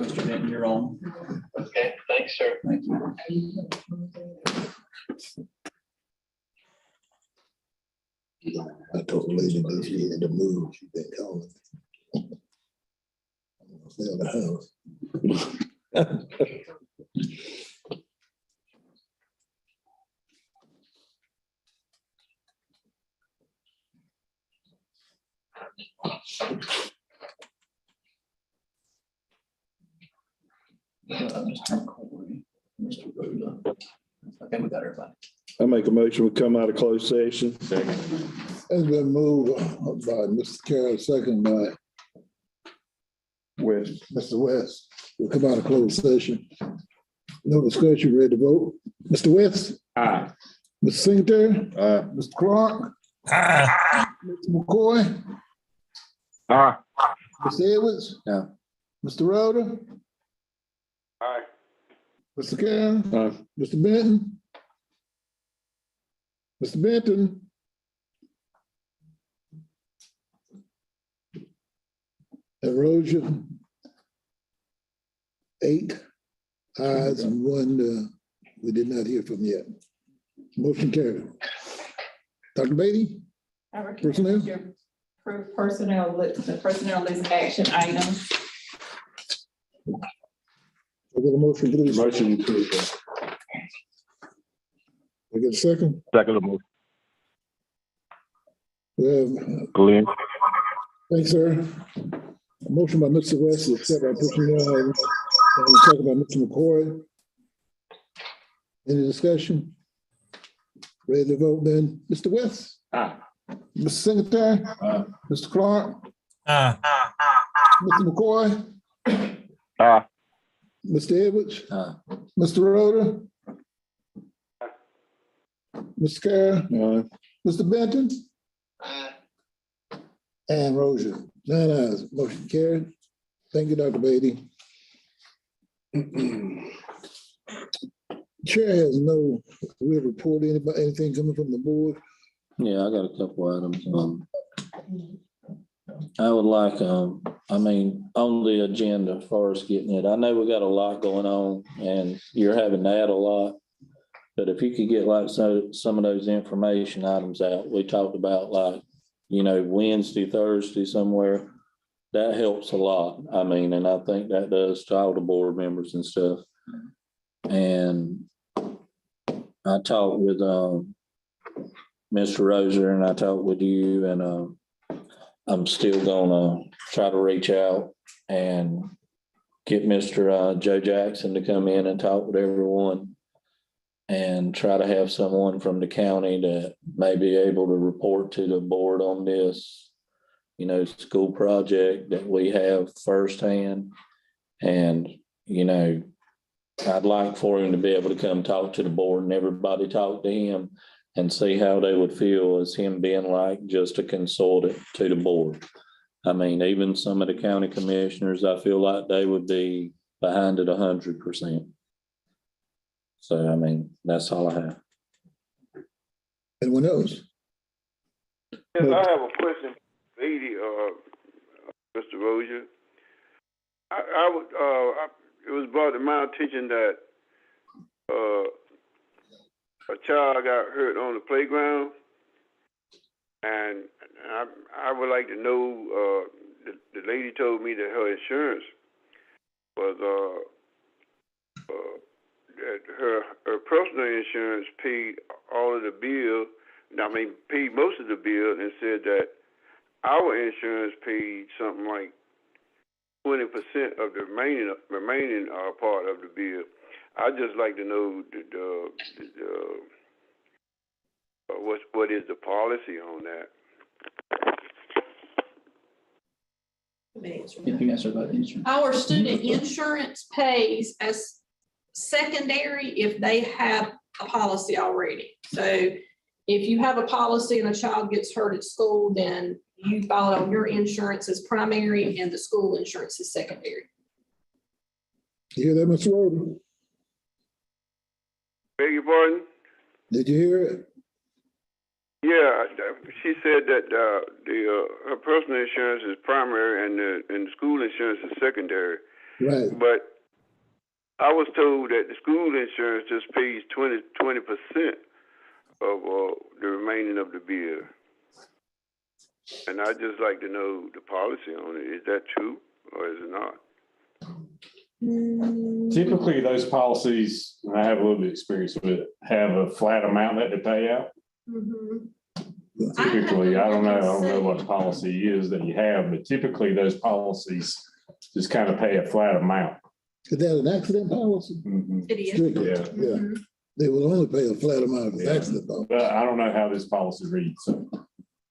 Mr. Denton, you're on. Okay, thanks, sir. Thank you. I told the lady that she had to move, she been calling. Stay in the house. Mr. McCoy, Mr. Rhoda. Okay, we got everybody. I make a motion, we come out of closed session. It's been moved by Mr. Carroll, second by Mr. West. We'll come out of closed session. No discussion, ready to vote. Mr. West? Aye. Mr. Singletary? Mr. Clark? Ah, Mr. McCoy? Aye. Mr. Edwards? Yeah. Mr. Rhoda? Aye. Mr. Carroll? Aye. Mr. Benton? Mr. Benton? Erosion? 8 ayes and 1 we did not hear from yet. Motion carried. Dr. Beatty? Personnel? Approve personnel list action items. I get a motion, please. Motion approved. I get a second? Second the motion. We have, Glenn. thanks, sir. A motion by Mr. West to accept our personnel items. And a second by Mr. McCoy. Any discussion? Ready to vote then? Mr. West? Aye. Mr. Singletary? Mr. Clark? ah, Mr. McCoy? Aye. Mr. Edwards? Aye. Mr. Rhoda? Mr. Carroll? Mr. Benton? And Rozier. 9 ayes, motion carried. Thank you, Dr. Beatty. Chair has no real report, anything coming from the board. Yeah, I got a couple items. I would like, I mean, on the agenda as far as getting it, I know we got a lot going on and you're having to add a lot. But if you could get like some of those information items out, we talked about like, you know, Wednesday, Thursday somewhere, that helps a lot. I mean, and I think that does to all the board members and stuff. And I talked with Mr. Rozier and I talked with you and I'm still gonna try to reach out and get Mr. Joe Jackson to come in and talk with everyone and try to have someone from the county that may be able to report to the board on this, you know, school project that we have firsthand. And, you know, I'd like for him to be able to come talk to the board and everybody talk to him and see how they would feel as him being like just a consultant to the board. I mean, even some of the county commissioners, I feel like they would be behind it 100%. So, I mean, that's all I have. Anyone else? Yes, I have a question, lady, Mr. Rozier. It was brought to my attention that a child got hurt on the playground, and I would like to know. The lady told me that her insurance was that her personal insurance paid all of the bill. I mean, paid most of the bill, and said that our insurance paid something like 20% of the remaining part of the bill. I'd just like to know what is the policy on that? If you answer about the insurance. Our student insurance pays as secondary if they have a policy already. So if you have a policy and a child gets hurt at school, then you file it on your insurance as primary and the school insurance is secondary. You hear that, Mr. Rhoda? Beg your pardon? Did you hear it? Yeah, she said that her personal insurance is primary and the school insurance is secondary. Right. But I was told that the school insurance just pays 20% of the remaining of the bill. And I'd just like to know the policy on it. Is that true or is it not? Typically, those policies, and I have a little bit of experience with it, have a flat amount that they pay out. Typically, I don't know what the policy is that you have, but typically those policies just kind of pay a flat amount. Is that an accident policy? It is. Strictly, Yeah. yeah. They will only pay a flat amount of accident policy. But I don't know how this policy reads, so.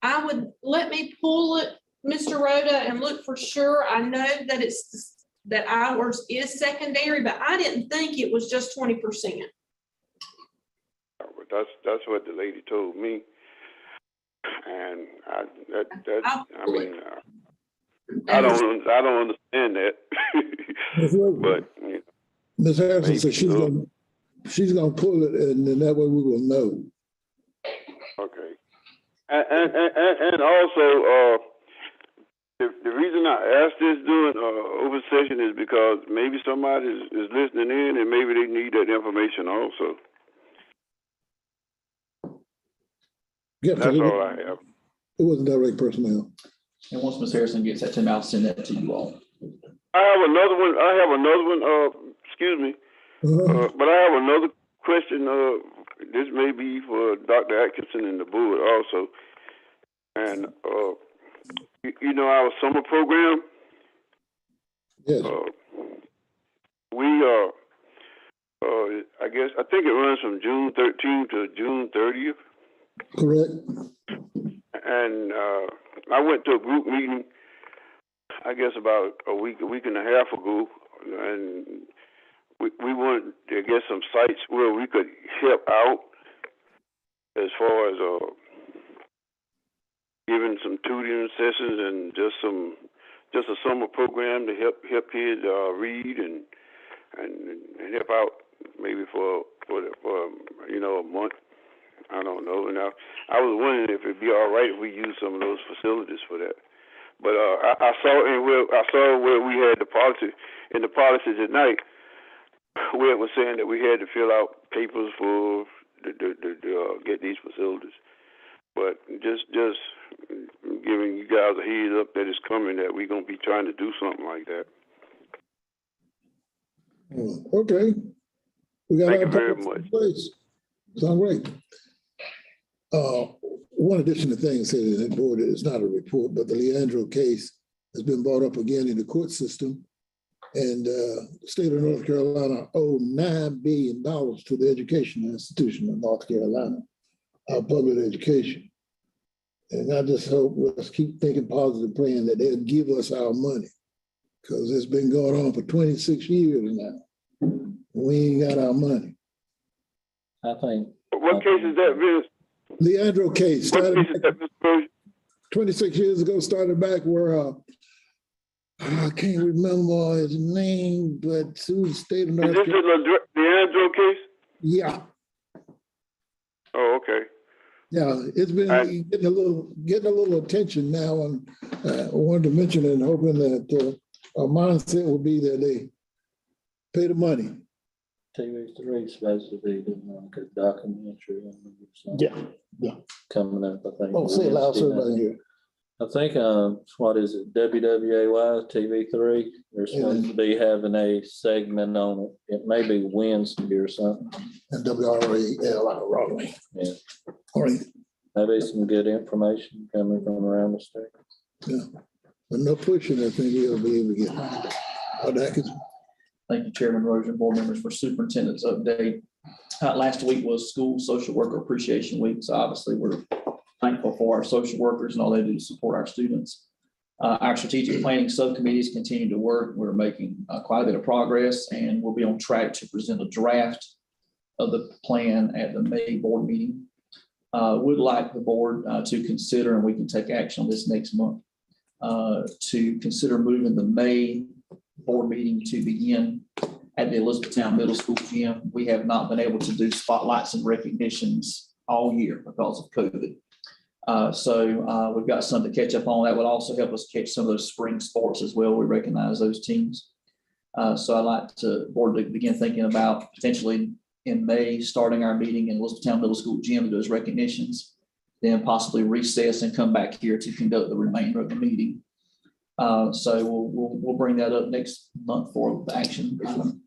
I would, let me pull it, Mr. Rhoda, and look for sure. I know that that ours is secondary, but I didn't think it was just 20%. That's what the lady told me. And I don't understand that. But you know, Ms. Harrison said she's gonna pull it, and then that way we will know. okay. And also, the reason I asked this during open session is because maybe somebody is listening in and maybe they need that information also. Yeah, That's all I have. It wasn't direct personnel. And once Ms. Harrison gets that to me, I'll send that to you all. I have another one. Excuse me. But I have another question. This may be for Dr. Atkinson and the board also. And you know our summer program. Yes. I think it runs from June 13th to June 30th. Correct. And I went to a group meeting, I guess about a week and a half ago, and we wanted to get some sites where we could help out as far as giving some tutoring sessions and just a summer program to help kids read and help out maybe for a month. I don't know. And I was wondering if it'd be all right if we use some of those facilities for that. But I saw where we had the policy in the policies at night, where it was saying that we had to fill out papers for to get these facilities. But just giving you guys a heads up that it's coming, that we're gonna be trying to do something like that. Okay. We got Thank you very much. Sound great. One additional thing said in the board, it's not a report, but the Leandro case has been brought up again in the court system. And the state of North Carolina owed $9 billion to the educational institution of North Carolina, our public education. And I just hope, let's keep thinking positive, praying that they'll give us our money, because it's been going on for 26 years now. We ain't got our money. I think. What case is that, Vince? Leandro case started What case is that, Mr. 26 years ago, started back where I can't remember his name, but through the state of North Carolina. Is this the Leandro case? Yeah. Oh, okay. Yeah, it's been getting a little attention now, and I wanted to mention it and hoping that our mindset will be that they pay the money. TV3 supposed to be doing like a documentary on it or something. Yeah. Coming up, I think. Oh, say it loud so everybody hear. I think, what is it, WWAY TV3? They're supposed to be having a segment on it. It may be Wednesday or something. And WRAL Raleigh. Yeah. All right. Maybe some good information coming from around the state. Yeah. But no pushing, I think we'll be able to get. Thank you, Chairman Rozier and board members, for superintendent's update. Last week was School Social Worker Appreciation Week, so obviously we're thankful for our social workers and all they do to support our students. Our strategic planning subcommittees continue to work. We're making quite a bit of progress, and we'll be on track to present a draft of the plan at the May board meeting. Would like the board to consider, and we can take action on this next month, to consider moving the May board meeting to begin at the Elizabethtown Middle School gym. We have not been able to do spotlights and recognitions all year because of COVID. So we've got some to catch up on. That would also help us catch some of those spring sports as well. We recognize those teams. So I'd like to board to begin thinking about potentially in May, starting our meeting in Elizabethtown Middle School gym to do those recognitions, then possibly recess and come back here to conduct the remainder of the meeting. So we'll bring that up next month for the action item.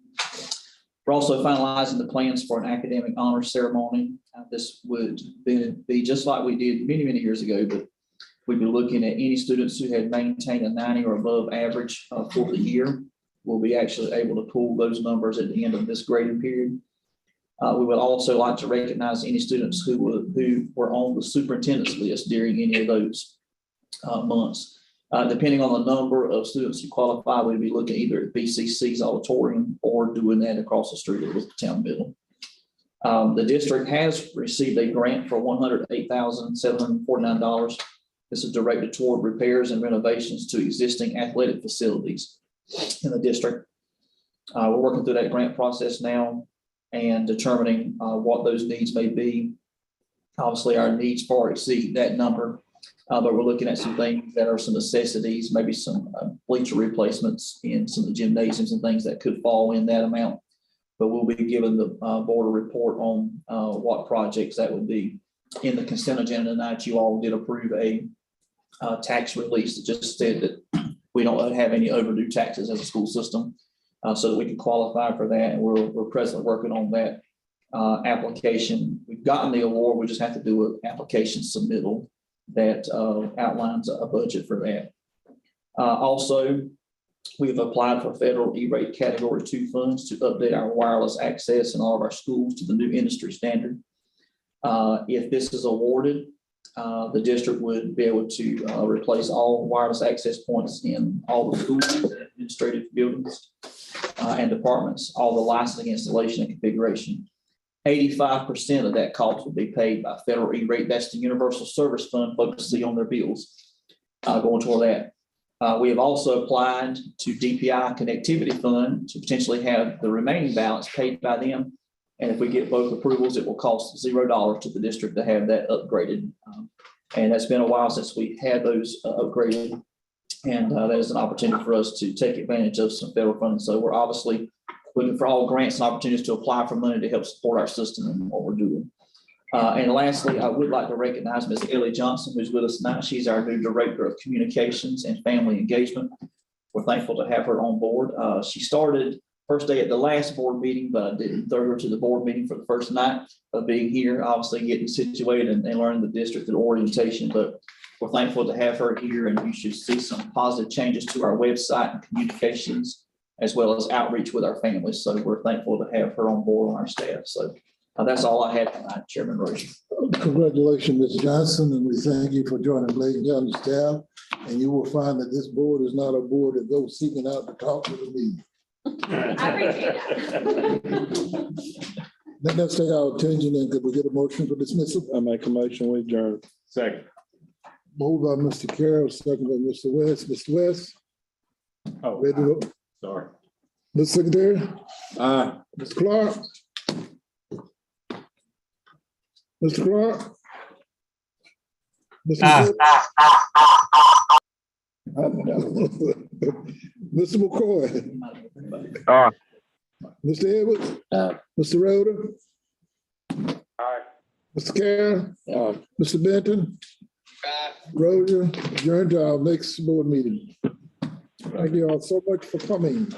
We're also finalizing the plans for an academic honor ceremony. This would be just like we did many, many years ago, but we'd be looking at any students who had maintained a 90 or above average for the year. We'll be actually able to pull those numbers at the end of this grading period. We would also like to recognize any students who were on the superintendent's list during any of those months. Depending on the number of students who qualify, we'd be looking either at BCC's auditorium or doing that across the street at Elizabethtown Middle. The district has received a grant for $108,749. This is directed toward repairs and renovations to existing athletic facilities in the district. We're working through that grant process now and determining what those needs may be. Obviously, our needs far exceed that number. But we're looking at some things that are some necessities, maybe some bleacher replacements in some of the gymnasiums and things that could fall in that amount. But we'll be giving the board a report on what projects that would be. In the consent agenda tonight, you all did approve a tax release that just said that we don't have any overdue taxes as a school system, so that we can qualify for that. And we're presently working on that application. We've gotten the award. We just have to do an application submittal that outlines a budget for that. Also, we've applied for federal E-rate Category 2 funds to update our wireless access in all of our schools to the new industry standard. If this is awarded, the district would be able to replace all wireless access points in all the schools, administrative buildings, and departments, all the licensing, installation, and configuration. 85% of that cost will be paid by federal E-rate. That's the Universal Service Fund focusing on their bills going toward that. We have also applied to DPI Connectivity Fund to potentially have the remaining balance paid by them. And if we get both approvals, it will cost $0 to the district to have that upgraded. And it's been a while since we had those upgraded. And that is an opportunity for us to take advantage of some federal funding. So we're obviously looking for all grants and opportunities to apply for money to help support our system and what we're doing. And lastly, I would like to recognize Ms. Ellie Johnson, who's with us tonight. She's our new Director of Communications and Family Engagement. We're thankful to have her on board. She started first day at the last board meeting, but I didn't throw her to the board meeting for the first night of being here, obviously getting situated and learning the district and orientation. But we're thankful to have her here, and you should see some positive changes to our website and communications, as well as outreach with our families. So we're thankful to have her on board on our staff. So that's all I have tonight, Chairman Rozier. Congratulations, Ms. Johnson, and we thank you for joining Bladen County staff. And you will find that this board is not a board that goes seeking out to talk to the meeting. I appreciate that. Let's take our attention and could we get a motion for dismissal? I make a motion, we adjourn. Second. Moved by Mr. Carroll, second by Mr. West. Mr. West? Oh, Ready to vote? sorry. Mr. Secretary? Mr. Clark? Mr. Clark? Mr. Mr. McCoy? Mr. Edwards? Mr. Rhoda? Mr. Carroll? Mr. Benton? Rozier, adjourn to our next board meeting. Thank you all so much for coming.